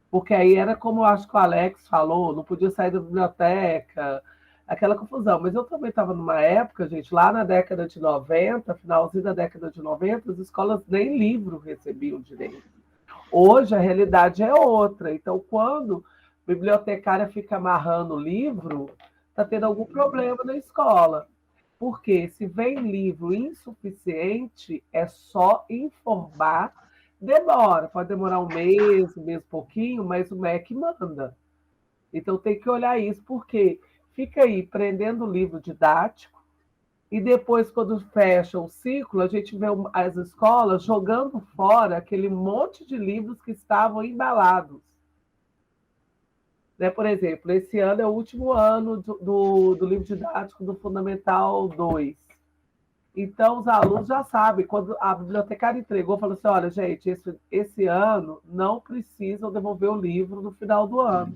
porque aí era como eu acho que o Alex falou, não podia sair da biblioteca, aquela confusão. Mas eu também estava numa época, gente, lá na década de 90, finalzinho da década de 90, as escolas nem livro recebiam direito. Hoje a realidade é outra, então quando a bibliotecária fica amarrando o livro, está tendo algum problema na escola. Porque se vem livro insuficiente, é só informar. Demora, pode demorar um mês pouquinho, mas o MEC manda. Então tem que olhar isso, porque fica aí prendendo o livro didático, e depois, quando fecha o ciclo, a gente vê as escolas jogando fora aquele monte de livros que estavam embalados. Né? Por exemplo, esse ano é o último ano do livro didático do Fundamental 2. Então, os alunos já sabem, quando a bibliotecária entregou, falou assim, olha, gente, esse ano não precisam devolver o livro no final do ano.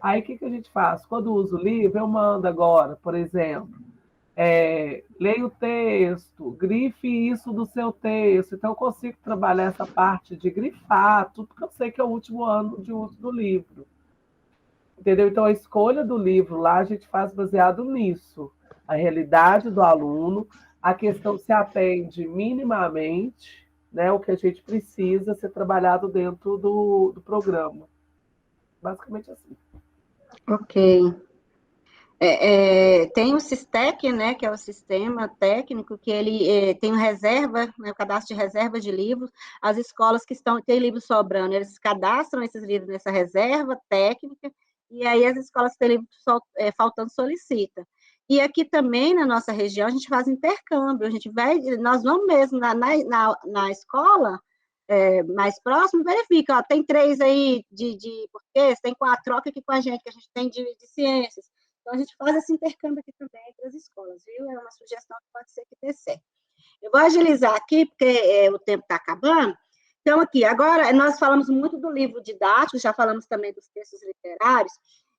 Aí, o que a gente faz? Quando usa o livro, eu mando agora, por exemplo, leia o texto, grife isso do seu texto. Então, eu consigo trabalhar essa parte de grifar, tudo que eu sei que é o último ano de uso do livro. Entendeu? Então, a escolha do livro lá a gente faz baseado nisso. A realidade do aluno, a questão se atende minimamente, né, o que a gente precisa ser trabalhado dentro do programa. Basicamente assim. Ok. Tem o SISTEC, né, que é o sistema técnico, que ele tem reserva, né, o cadastro de reserva de livros. As escolas que têm livros sobrando, eles cadastram esses livros nessa reserva técnica, e aí as escolas que têm livros faltando solicitam. E aqui também, na nossa região, a gente faz intercâmbio, nós vamos mesmo na escola mais próximo, verifica, ó, tem 3 aí de português, tem 4, troca aqui com a gente, que a gente tem de ciências. Então, a gente faz esse intercâmbio aqui também entre as escolas, viu? É uma sugestão que pode ser que dê certo. Eu vou agilizar aqui, porque o tempo está acabando. Então, aqui, agora, nós falamos muito do livro didático, já falamos também dos textos literários,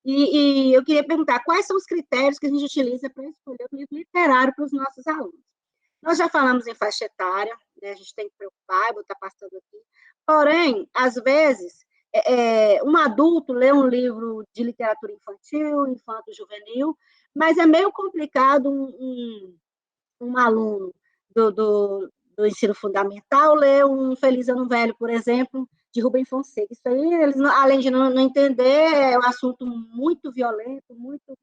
e eu queria perguntar, quais são os critérios que a gente utiliza para escolher o livro literário para os nossos alunos? Nós já falamos em faixa etária, né? A gente tem que preocupar, vou estar passando aqui. Porém, às vezes, um adulto lê um livro de literatura infantil, infanto-juvenil, mas é meio complicado um aluno do ensino fundamental ler um Feliz Ano Velho, por exemplo, de Rubem Fonseca. Isso aí, eles, além de não entender, é um assunto muito violento, muito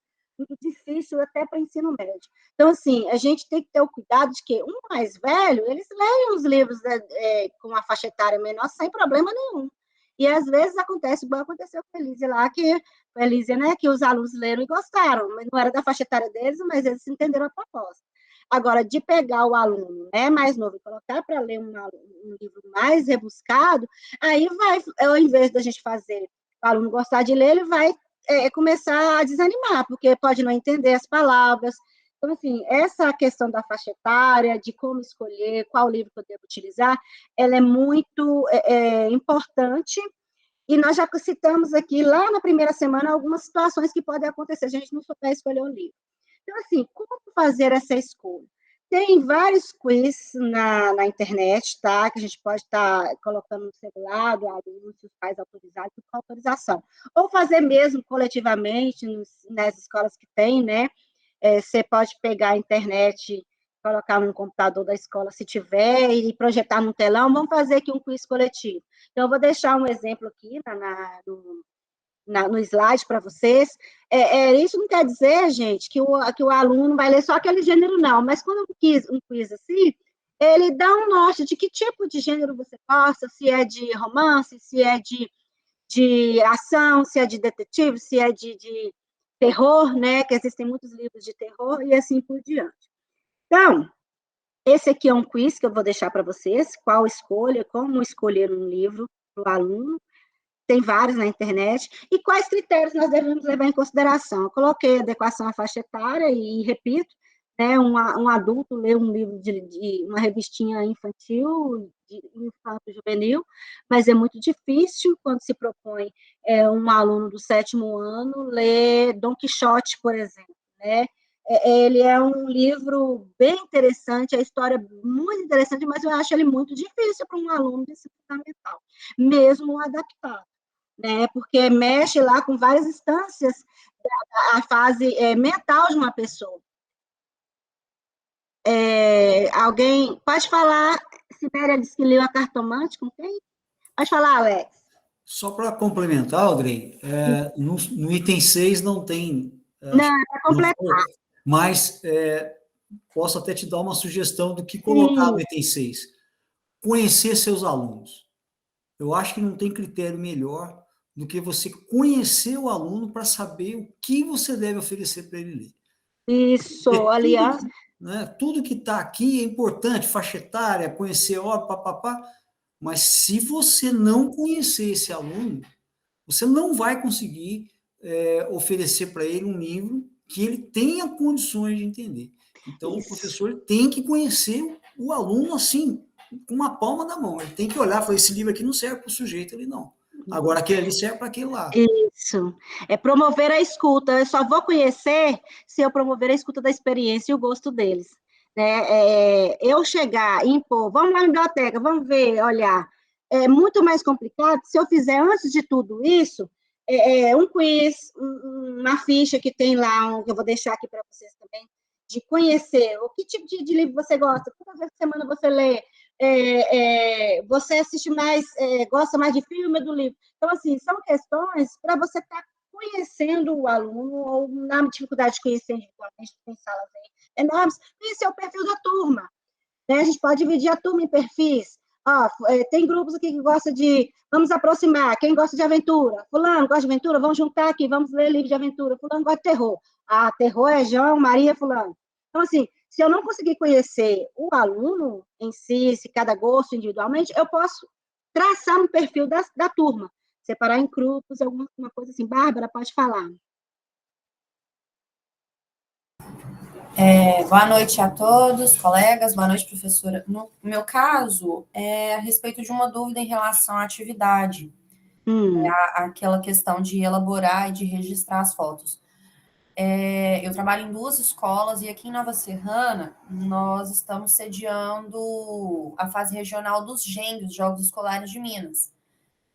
difícil até para ensino médio. Então, assim, a gente tem que ter o cuidado de que mais velho, eles leem os livros com uma faixa etária menor sem problema nenhum. E, às vezes, acontece, igual aconteceu com a Elísia lá, né, que os alunos leram e gostaram, mas não era da faixa etária deles, mas eles entenderam a proposta. Agora, de pegar o aluno mais novo e colocar para ler um livro mais rebuscado, aí vai, ao invés da gente fazer aluno gostar de ler, ele vai começar a desanimar, porque pode não entender as palavras. Então, assim, essa questão da faixa etária, de como escolher, qual livro que eu devo utilizar, ela é muito importante, e nós já citamos aqui, lá na primeira semana, algumas situações que podem acontecer, se a gente não souber escolher um livro. Então, assim, como fazer essa escolha? Tem vários quiz na internet, tá? Que a gente pode estar colocando no celular, do aluno, se os pais autorizados, com autorização. Ou fazer mesmo coletivamente, nas escolas que tem, né? Você pode pegar a internet, colocar no computador da escola, se tiver, e projetar no telão. Vamos fazer aqui um quiz coletivo. Então, eu vou deixar um exemplo aqui no slide para vocês. Isso não quer dizer, gente, que o aluno vai ler só aquele gênero, não. Mas quando um quiz assim, ele dá um norte de que tipo de gênero você gosta, se é de romance, se é de ação, se é de detetive, se é de terror, né? Que existem muitos livros de terror e assim por diante. Então, esse aqui é um quiz que eu vou deixar para vocês, qual escolha, como escolher um livro para o aluno. Tem vários na internet. E quais critérios nós devemos levar em consideração? Eu coloquei adequação à faixa etária e repito, né, um adulto lê um livro de uma revistinha infantil, infanto-juvenil, mas é muito difícil quando se propõe um aluno do 7º ano ler Dom Quixote, por exemplo, né? Ele é um livro bem interessante, a história é muito interessante, mas eu acho ele muito difícil para um aluno de ensino fundamental, mesmo adaptado, né? Porque mexe lá com várias instâncias da fase mental de uma pessoa. Alguém pode falar? Sibéria disse que leu A Cartomante, com quem? Pode falar, Alex. Só para complementar, Audrey, no item 6 não tem... Não, é para completar. Mas posso até te dar uma sugestão do que colocar no item 6. Conhecer seus alunos. Eu acho que não tem critério melhor do que você conhecer o aluno para saber o que você deve oferecer para ele ler. Isso, aliás... Tudo que está aqui é importante, faixa etária, conhecer, mas se você não conhecer esse aluno, você não vai conseguir oferecer para ele um livro que ele tenha condições de entender. Então, o professor tem que conhecer o aluno assim, com uma palma da mão. Ele tem que olhar e falar, esse livro aqui não serve para o sujeito, ele não. Agora, aquele ali serve para aquele lá. Isso. É promover a escuta. Eu só vou conhecer se eu promover a escuta da experiência e o gosto deles. Eu chegar e impor, vamos lá na biblioteca, vamos ver, olhar. É muito mais complicado se eu fizer, antes de tudo isso, um quiz, uma ficha que tem lá, que eu vou deixar aqui para vocês também, de conhecer o que tipo de livro você gosta, quantas vezes por semana você lê, você assiste mais, gosta mais de filme ou do livro. Então, assim, são questões para você estar conhecendo o aluno, ou na dificuldade de conhecer individualmente, tem salas aí enormes, conhecer o perfil da turma. Né? A gente pode dividir a turma em perfis. Tem grupos aqui que gostam de, vamos aproximar, quem gosta de aventura? Fulano gosta de aventura? Vamos juntar aqui, vamos ler livro de aventura. Fulano gosta de terror. Terror é João, Maria, fulano. Então, assim, se eu não conseguir conhecer o aluno em si, se cada gosto individualmente, eu posso traçar um perfil da turma, separar em grupos, alguma coisa assim. Bárbara, pode falar. Boa noite a todos, colegas, boa noite, professora. No meu caso, é a respeito de uma dúvida em relação à atividade, aquela questão de elaborar e de registrar as fotos. Eu trabalho em 2 escolas e aqui em Nova Serrana nós estamos sediando a fase regional dos GEM, os Jogos Escolares de Minas.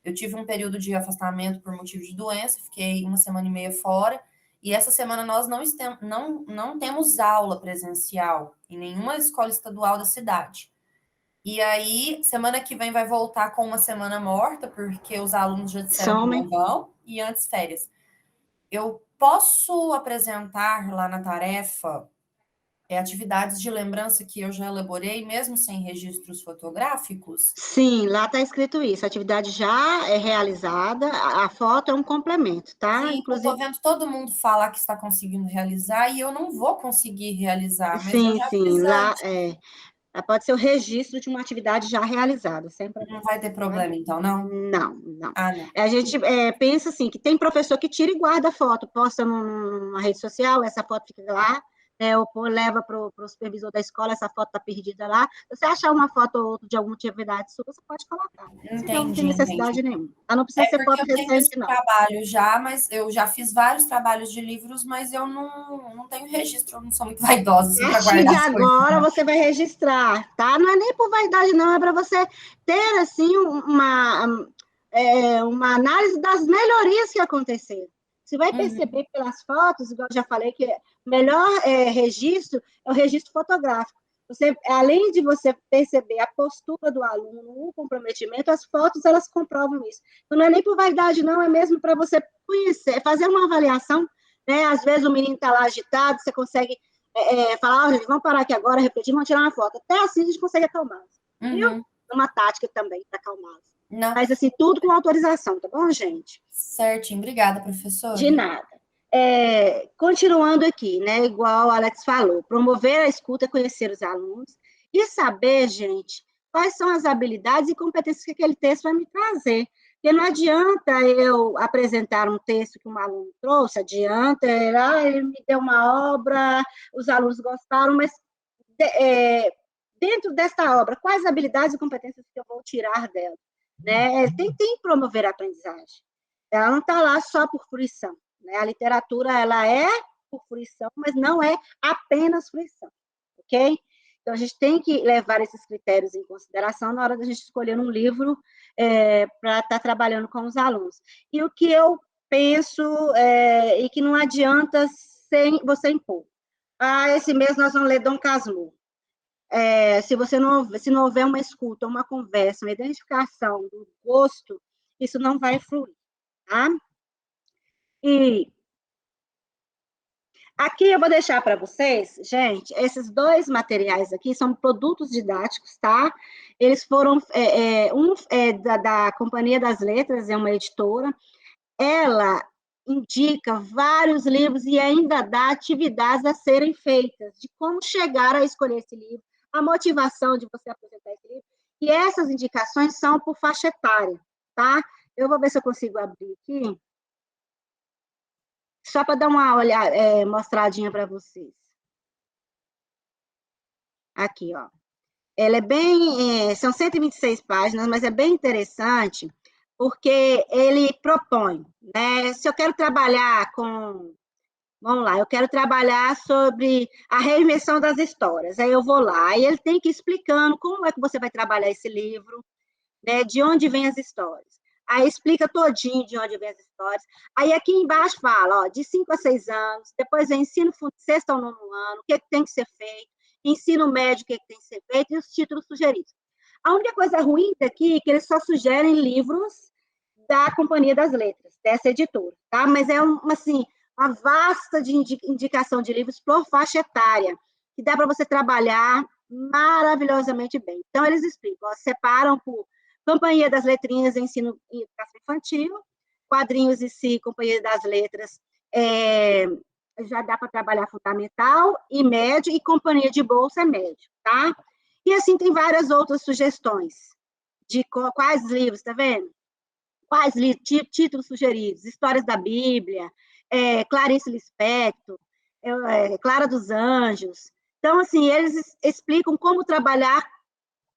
Eu tive um período de afastamento por motivo de doença, fiquei 1 semana e meia fora, e essa semana nós não temos aula presencial em nenhuma escola estadual da cidade. E aí, semana que vem vai voltar com uma semana morta, porque os alunos já disseram que não vão, e antes férias. Eu posso apresentar lá na tarefa atividades de lembrança que eu já elaborei, mesmo sem registros fotográficos? Sim, lá está escrito isso. A atividade já é realizada, a foto é um complemento, tá? Sim, inclusive... eu estou vendo todo mundo falar que está conseguindo realizar e eu não vou conseguir realizar, mas sim, eu já fiz lá Pode ser o registro de uma atividade já realizada, sempre. Não vai ter problema, então, não? Não, não. Ah, não. A gente pensa assim, que tem professor que tira e guarda a foto, posta numa rede social, essa foto fica lá, ou leva para o supervisor da escola, essa foto está perdida lá. Se você achar uma foto ou outra de alguma atividade sua, você pode colocar. Entendi, não tem necessidade nenhuma. Não precisa ser foto recente, não. Trabalho já, mas eu já fiz vários trabalhos de livros, mas eu não tenho registro, eu não sou muito vaidosa assim, para guardar as coisas. Agora você vai registrar, tá? Não é nem por vaidade, não, é para você ter, assim, uma análise das melhorias que aconteceram. Você vai perceber pelas fotos, igual eu já falei, que o melhor registro é o registro fotográfico. Além de você perceber a postura do aluno, o comprometimento, as fotos, elas comprovam isso. Então, não é nem por vaidade, não, é mesmo para você conhecer, fazer uma avaliação, né? Às vezes o menino está lá agitado, você consegue falar, gente, vamos parar aqui agora, refletir, vamos tirar uma foto. Até assim a gente consegue acalmá-los. Viu? Uma tática também para acalmá-los. Mas, assim, tudo com autorização, tá bom, gente? Certinho. Obrigada, professora. De nada. Continuando aqui, né, igual o Alex falou, promover a escuta, conhecer os alunos e saber, gente, quais são as habilidades e competências que aquele texto vai me trazer. Porque não adianta eu apresentar um texto que um aluno trouxe, adianta, ele me deu uma obra, os alunos gostaram, mas dentro desta obra, quais habilidades e competências que eu vou tirar dela? Né? Tem que promover a aprendizagem. Ela não está lá só por fruição. Né? A literatura, ela é por fruição, mas não é apenas fruição, ok? Então, a gente tem que levar esses critérios em consideração na hora da gente escolher um livro para estar trabalhando com os alunos. E o que eu penso e que não adianta você impor. Esse mês nós vamos ler Dom Casmurro. Se não houver uma escuta, uma conversa, uma identificação do gosto, isso não vai fluir, tá? E aqui eu vou deixar para vocês, gente, esses dois materiais aqui são produtos didáticos, tá? Eles foram, da Companhia das Letras, é uma editora, ela indica vários livros e ainda dá atividades a serem feitas, de como chegar a escolher esse livro, a motivação de você apresentar esse livro, e essas indicações são por faixa etária, tá? Eu vou ver se eu consigo abrir aqui, só para dar uma mostradinha para vocês. Aqui, ó. Ela é bem... são 126 páginas, mas é bem interessante, porque ele propõe, né? Se eu quero trabalhar com... Vamos lá, eu quero trabalhar sobre a reinvenção das histórias. Aí eu vou lá, e ele tem que ir explicando como é que você vai trabalhar esse livro, né? De onde vêm as histórias. Aí explica todinho de onde vem as histórias. Aí aqui embaixo fala, ó, de 5 a 6 anos, depois é ensino sexto ao nono ano, o que tem que ser feito, ensino médio, o que tem que ser feito, e os títulos sugeridos. A única coisa ruim daqui é que eles só sugerem livros da Companhia das Letras, dessa editora, tá? Mas é uma vasta de indicação de livros por faixa etária, que dá para você trabalhar maravilhosamente bem. Então, eles explicam, ó, separam por Companhia das Letrinhas, ensino e educação infantil, quadrinhos e si, Companhia das Letras, já dá para trabalhar fundamental e médio, e companhia de bolsa é médio, tá? E assim tem várias outras sugestões de quais livros, tá vendo? Quais títulos sugeridos? Histórias da Bíblia, Clarice Lispector, Clara dos Anjos. Então, assim, eles explicam como trabalhar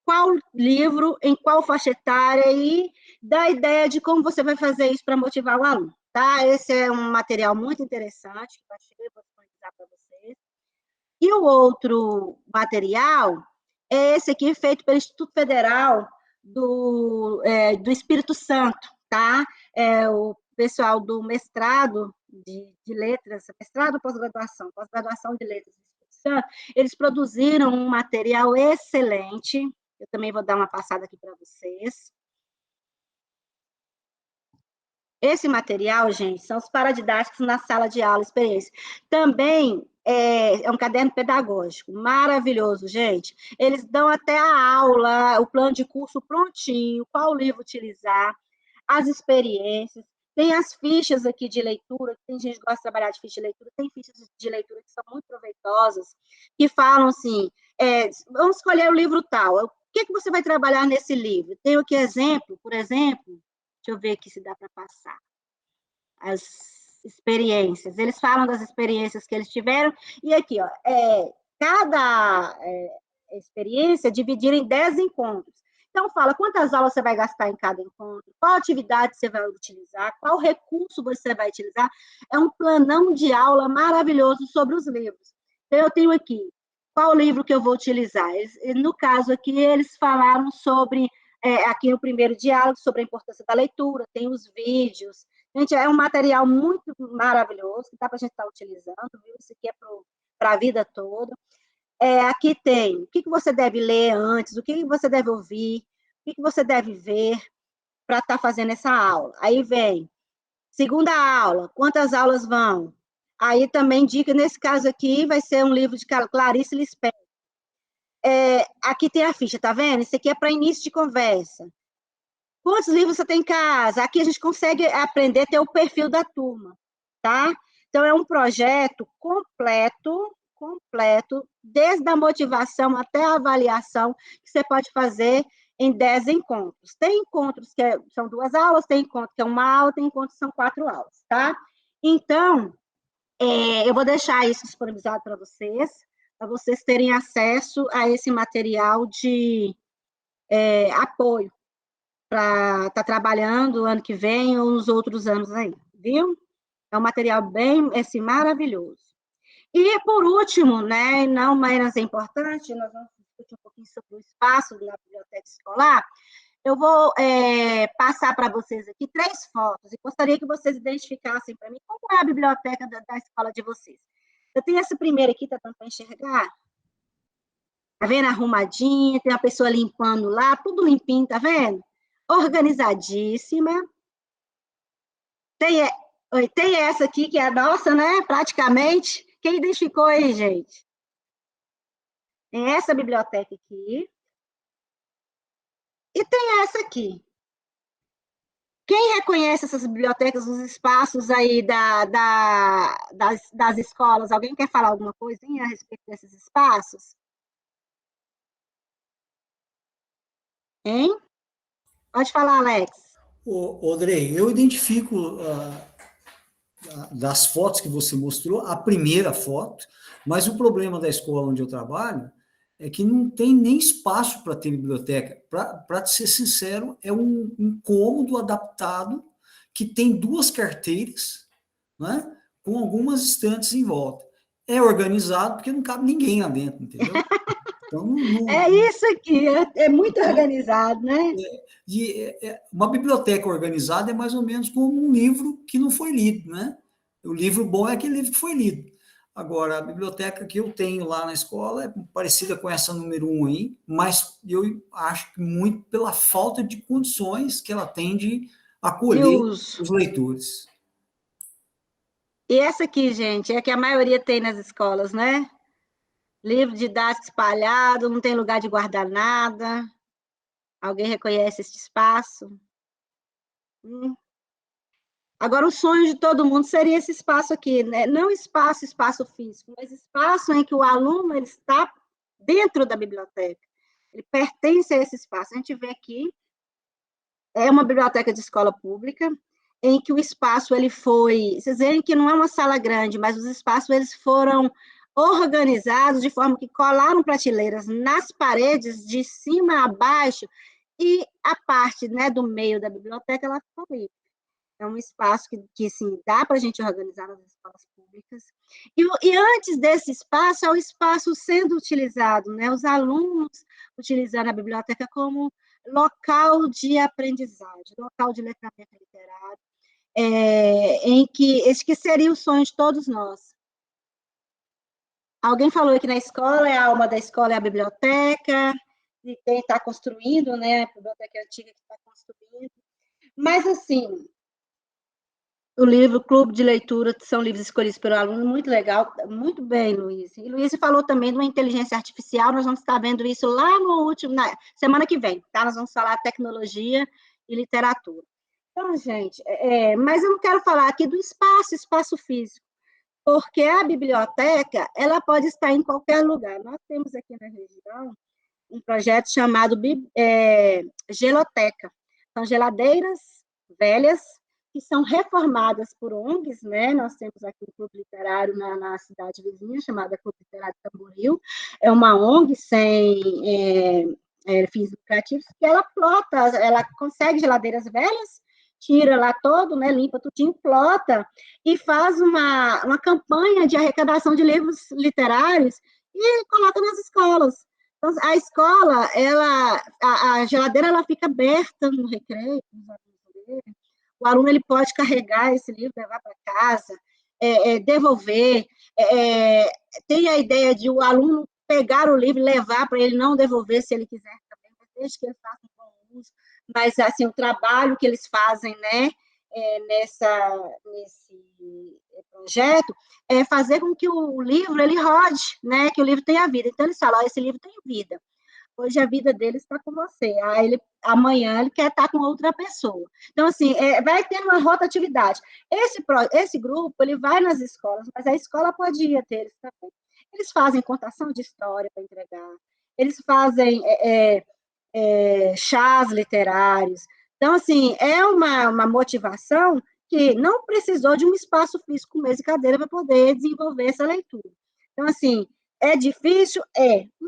qual livro, em qual faixa etária, e dá a ideia de como você vai fazer isso para motivar o aluno, tá? Esse é um material muito interessante, que eu achei, vou disponibilizar para vocês. E o outro material é esse aqui, feito pelo Instituto Federal do Espírito Santo, tá? O pessoal do mestrado de letras, mestrado ou pós-graduação de letras do Espírito Santo, eles produziram um material excelente. Eu também vou dar uma passada aqui para vocês. Esse material, gente, são os paradidáticos na sala de aula, experiência. Também é um caderno pedagógico, maravilhoso, gente. Eles dão até a aula, o plano de curso prontinho, qual livro utilizar, as experiências. Tem as fichas aqui de leitura, tem gente que gosta de trabalhar de ficha de leitura, tem fichas de leitura que são muito proveitosas, que falam assim, vamos escolher o livro tal. O que você vai trabalhar nesse livro? Tenho aqui exemplo, por exemplo, deixa eu ver aqui se dá para passar. As experiências. Eles falam das experiências que eles tiveram, e aqui, ó, cada experiência é dividida em 10 encontros. Então, fala quantas aulas você vai gastar em cada encontro, qual atividade você vai utilizar, qual recurso você vai utilizar. É um planão de aula maravilhoso sobre os livros. Então, eu tenho aqui, qual livro que eu vou utilizar? No caso aqui, eles falaram sobre, aqui no primeiro diálogo, sobre a importância da leitura, tem os vídeos. Gente, é um material muito maravilhoso, que dá para a gente estar utilizando, viu? Isso aqui é para a vida toda. Aqui tem o que você deve ler antes, o que você deve ouvir, o que você deve ver para estar fazendo essa aula. Aí vem, segunda aula, quantas aulas vão? Aí também indica, nesse caso aqui, vai ser um livro de Clarice Lispector. Aqui tem a ficha, tá vendo? Isso aqui é para início de conversa. Quantos livros você tem em casa? Aqui a gente consegue aprender a ter o perfil da turma, tá? Então, é um projeto completo, desde a motivação até a avaliação, que você pode fazer em 10 encontros. Tem encontros que são 2 aulas, tem encontro que é 1 aula, tem encontros que são 4 aulas, tá? Então, eu vou deixar isso disponibilizado para vocês terem acesso a esse material de apoio para estar trabalhando ano que vem ou nos outros anos aí, viu? É um material bem, maravilhoso. E, por último, né, não menos importante, nós vamos discutir um pouquinho sobre o espaço da biblioteca escolar. Eu vou passar para vocês aqui 3 fotos, e gostaria que vocês identificassem para mim como é a biblioteca da escola de vocês. Eu tenho essa primeira aqui, tá dando para enxergar? Tá vendo? Arrumadinha, tem uma pessoa limpando lá, tudo limpinho, tá vendo? Organizadíssima. Tem essa aqui, que é a nossa, né? Praticamente. Quem identificou aí, gente? Tem essa biblioteca aqui. E tem essa aqui. Quem reconhece essas bibliotecas, os espaços aí das escolas? Alguém quer falar alguma coisinha a respeito desses espaços? Hein? Pode falar, Alex. Audrey, eu identifico das fotos que você mostrou, a primeira foto, mas o problema da escola onde eu trabalho é que não tem nem espaço para ter biblioteca. Para ser sincero, é um cômodo adaptado que tem 2 carteiras, né, com algumas estantes em volta. É organizado porque não cabe ninguém lá dentro, entendeu? Então, isso aqui, é muito organizado, né? Uma biblioteca organizada é mais ou menos como um livro que não foi lido, né? O livro bom é aquele livro que foi lido. Agora, a biblioteca que eu tenho lá na escola é parecida com essa número 1 aí, mas eu acho que muito pela falta de condições que ela tem de acolher os leitores. E essa aqui, gente, é que a maioria tem nas escolas, né? Livro didático espalhado, não tem lugar de guardar nada. Alguém reconhece esse espaço? Agora, o sonho de todo mundo seria esse espaço aqui, né? Não espaço físico, mas espaço em que o aluno ele está dentro da biblioteca. Ele pertence a esse espaço. A gente vê aqui, é uma biblioteca de escola pública, em que o espaço ele foi... Vocês veem que não é uma sala grande, mas os espaços eles foram organizados de forma que colaram prateleiras nas paredes, de cima a baixo, e a parte, né, do meio da biblioteca, ela ficou livre. É um espaço que sim, dá para a gente organizar nas escolas públicas. E antes desse espaço, é o espaço sendo utilizado, né, os alunos utilizando a biblioteca como local de aprendizagem, local de letramento literário, em que esse que seria o sonho de todos nós. Alguém falou que na escola, a alma da escola é a biblioteca, e quem está construindo, né, a biblioteca antiga que está construindo. Mas, assim, o livro Clube de Leitura são livros escolhidos pelo aluno, muito legal, muito bem, Luiz. E Luiz falou também de uma inteligência artificial, nós vamos estar vendo isso lá na semana que vem, tá? Nós vamos falar tecnologia e literatura. Então, gente, mas eu não quero falar aqui do espaço físico. porque a biblioteca, ela pode estar em qualquer lugar. Nós temos aqui na região um projeto chamado Geloteca. São geladeiras velhas que são reformadas por ONGs, né? Nós temos aqui um clube literário na cidade vizinha, chamada Clube Literário Tamboril. É uma ONG sem fins lucrativos, que ela plota, ela consegue geladeiras velhas, tira lá todo, né, limpa tudinho, plota, e faz uma campanha de arrecadação de livros literários e coloca nas escolas. Então, a escola, a geladeira, ela fica aberta no recreio, o aluno ele pode carregar esse livro, levar para casa, devolver, tem a ideia de o aluno pegar o livro e levar para ele não devolver se ele quiser também, desde que ele faça um bom uso, mas assim, o trabalho que eles fazem, né, nesse projeto, é fazer com que o livro ele rode, né, que o livro tenha vida. Então, eles falam, esse livro tem vida. Hoje a vida dele está com você. Amanhã ele quer estar com outra pessoa. Então, assim, vai ter uma rotatividade. Esse grupo, ele vai nas escolas, mas a escola pode ir até eles também. Eles fazem contação de história para entregar. Eles fazem chás literários. Então, assim, é uma motivação que não precisou de um espaço físico, mesa e cadeira, para poder desenvolver essa leitura. Então, assim, é difícil?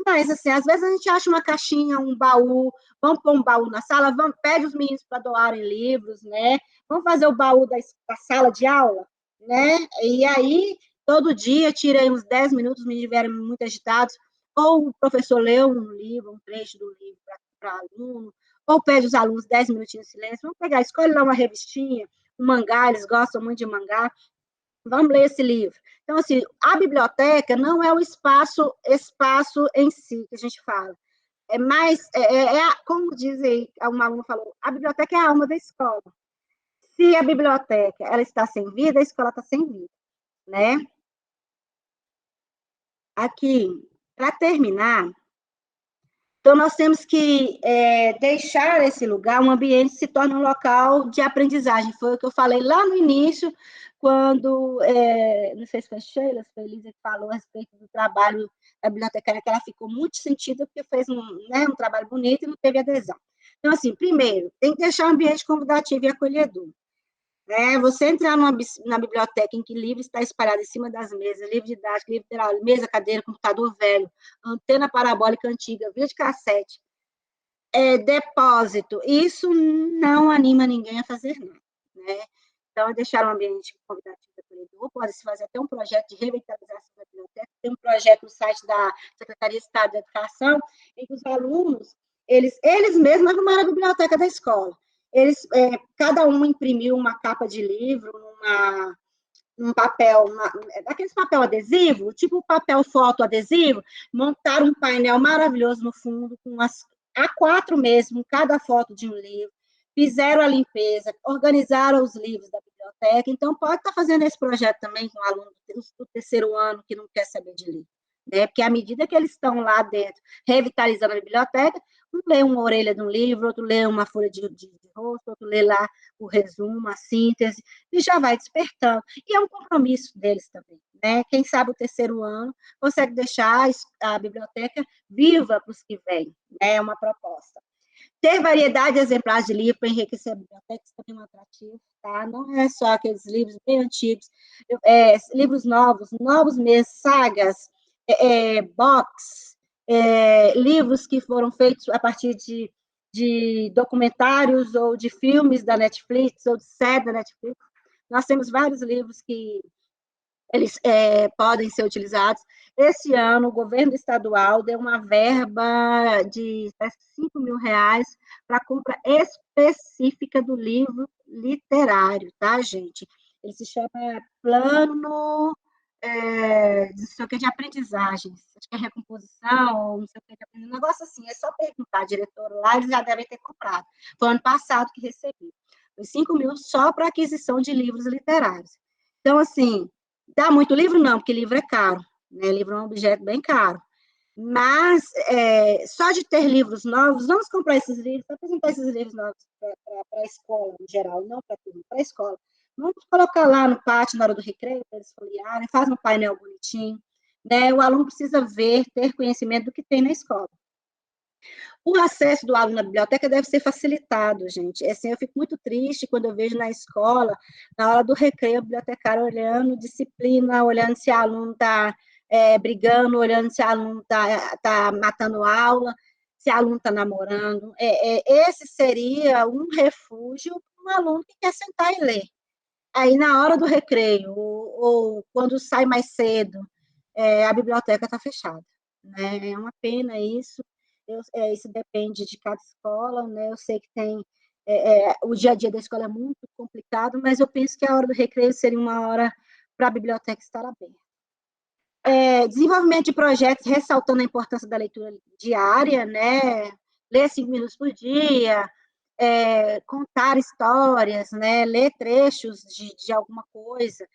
Mas, assim, às vezes a gente acha uma caixinha, um baú, vamos pôr um baú na sala, pede os meninos para doarem livros, né? Vamos fazer o baú da sala de aula, né? E aí, todo dia, tirei uns 10 minutos, os meninos estiveram muito agitados, ou o professor leu um livro, um trecho do livro para aluno, ou pede os alunos 10 minutinhos de silêncio, vamos pegar, escolhe lá uma revistinha, um mangá, eles gostam muito de mangá, vamos ler esse livro. Então, assim, a biblioteca não é o espaço em si que a gente fala, é mais, como diz aí, um aluno falou, a biblioteca é a alma da escola. Se a biblioteca ela está sem vida, a escola está sem vida, né? Aqui, para terminar, então nós temos que deixar esse lugar, um ambiente se torne um local de aprendizagem. Foi o que eu falei lá no início, quando, não sei se foi Sheila, se foi Elisa que falou a respeito do trabalho da bibliotecária, que ela ficou muito sentida, porque fez um trabalho bonito e não teve adesão. Então, assim, primeiro, tem que deixar o ambiente convidativo e acolhedor. Você entrar na biblioteca em que livro está espalhado em cima das mesas, livro didático, livro literário, mesa, cadeira, computador velho, antena parabólica antiga, videocassete, depósito, isso não anima ninguém a fazer nada, né? Então, é deixar um ambiente convidativo e acolhedor, pode-se fazer até um projeto de revitalização da biblioteca, tem um projeto no site da Secretaria de Estado de Educação, em que os alunos, eles mesmos arrumaram a biblioteca da escola. Cada um imprimiu uma capa de livro, um papel, aqueles papel adesivo, tipo papel foto adesivo, montaram um painel maravilhoso no fundo, com A4 mesmo, cada foto de um livro, fizeram a limpeza, organizaram os livros da biblioteca, então pode estar fazendo esse projeto também com alunos do terceiro ano que não quer saber de livro, né? Porque à medida que eles estão lá dentro, revitalizando a biblioteca, um lê uma orelha de um livro, outro lê uma folha de rosto, outro lê lá o resumo, a síntese, e já vai despertando. E é um compromisso deles também, né? Quem sabe o terceiro ano consegue deixar a biblioteca viva para os que vêm, né? É uma proposta. Ter variedade de exemplares de livro para enriquecer a biblioteca, isso também é um atrativo, tá? Não é só aqueles livros bem antigos, livros novos mesmo, sagas, box, livros que foram feitos a partir de documentários ou de filmes da Netflix ou de série da Netflix. Nós temos vários livros que eles podem ser utilizados. Esse ano, o governo estadual deu uma verba de R$5.000 para a compra específica do livro literário, tá, gente? Ele se chama Plano não sei o que de aprendizagens, acho que é recomposição, ou não sei o que de aprendizagem, um negócio assim, é só perguntar, diretor lá, eles já devem ter comprado. Foi ano passado que recebi. Foi 5 mil só para aquisição de livros literários. Então, assim, dá muito livro? Não, porque livro é caro, né? Livro é um objeto bem caro. Mas, só de ter livros novos, vamos comprar esses livros, apresentar esses livros novos para a escola, em geral, não para a turma, para a escola. Vamos colocar lá no pátio, na hora do recreio, para eles folhearem, faz um painel bonitinho, né? O aluno precisa ver, ter conhecimento do que tem na escola. O acesso do aluno à biblioteca deve ser facilitado, gente. Assim, eu fico muito triste quando eu vejo na escola, na hora do recreio, a bibliotecária olhando disciplina, olhando se o aluno está brigando, olhando se o aluno está matando aula, se o aluno está namorando. Esse seria um refúgio para um aluno que quer sentar e ler. Aí, na hora do recreio, ou quando sai mais cedo, a biblioteca está fechada, né? É uma pena isso. Isso depende de cada escola, né? Eu sei que tem o dia a dia da escola é muito complicado, mas eu penso que a hora do recreio seria uma hora para a biblioteca estar aberta. Desenvolvimento de projetos ressaltando a importância da leitura diária, né? Ler 5 minutos por dia, contar histórias, né? Ler trechos de alguma coisa,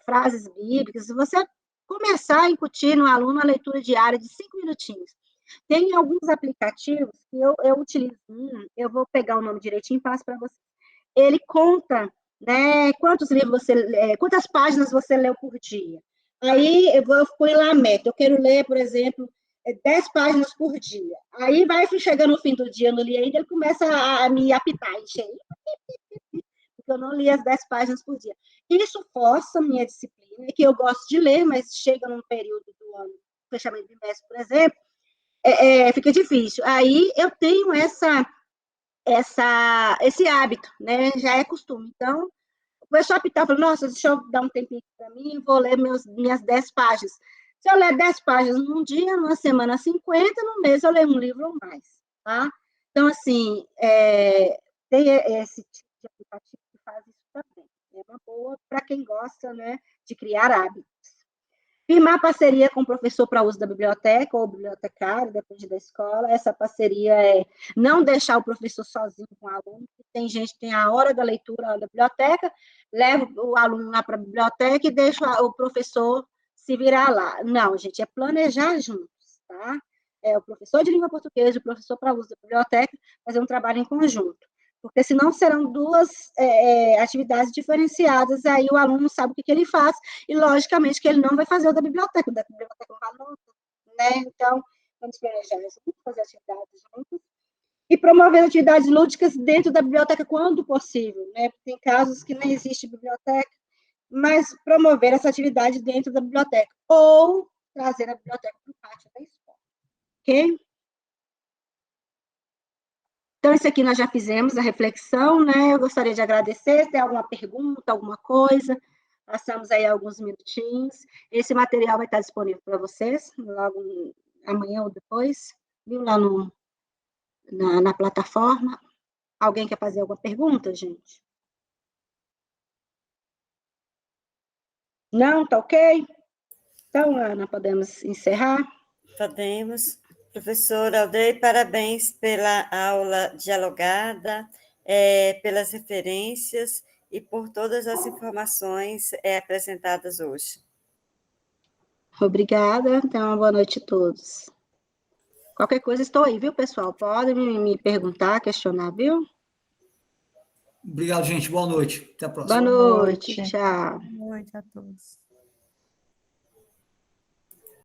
frases bíblicas. Se você começar a incutir no aluno a leitura diária de 5 minutinhos. Tem alguns aplicativos que eu utilizo, eu vou pegar o nome direitinho e passo para você. Ele conta, né, quantos livros quantas páginas você leu por dia. Aí eu ponho lá a meta, eu quero ler, por exemplo, 10 páginas por dia. Aí vai chegando no fim do dia, eu não li ainda, ele começa a me apitar, porque eu não li as 10 páginas por dia. Isso força a minha disciplina, que eu gosto de ler, mas chega num período do ano, fechamento de bimestre, por exemplo, fica difícil. Aí eu tenho esse hábito, né? Já é costume. Então, começou a apitar, eu falei, nossa, deixa eu dar um tempinho para mim, vou ler minhas 10 páginas. Se eu ler 10 páginas num dia, numa semana 50, no mês eu leio um livro ou mais, tá? Então, assim, tem esse tipo de aplicativo que faz isso também. É uma boa para quem gosta, né, de criar hábitos. Firmar parceria com o professor para uso da biblioteca ou bibliotecário, depende da escola. Essa parceria é não deixar o professor sozinho com o aluno. Tem gente que tem a hora da leitura da biblioteca, leva o aluno lá para a biblioteca e deixa o professor se virar lá. Não, gente, é planejar juntos, tá? O professor de língua portuguesa e o professor para uso da biblioteca fazer um trabalho em conjunto. Porque senão serão duas atividades diferenciadas, aí o aluno não sabe o que ele faz, e logicamente que ele não vai fazer o da biblioteca não vai nota, né? Então, vamos planejar isso, vamos fazer atividades juntos, e promover atividades lúdicas dentro da biblioteca quando possível, né? Tem casos que nem existe biblioteca, mas promover essa atividade dentro da biblioteca, ou trazer a biblioteca para o pátio da escola, ok? Então, isso aqui nós já fizemos a reflexão, né? Eu gostaria de agradecer, se tem alguma pergunta, alguma coisa, passamos aí alguns minutinhos. Esse material vai estar disponível para vocês, logo amanhã ou depois, viu? Lá na plataforma. Alguém quer fazer alguma pergunta, gente? Não? Tá ok? Então, Ana, podemos encerrar? Podemos. Professora Audrey, parabéns pela aula dialogada, pelas referências e por todas as informações apresentadas hoje. Obrigada, então, uma boa noite a todos. Qualquer coisa, estou aí, viu, pessoal? Podem me perguntar, questionar, viu? Obrigado, gente. Boa noite. Até a próxima. Boa noite. Tchau. Boa noite a todos.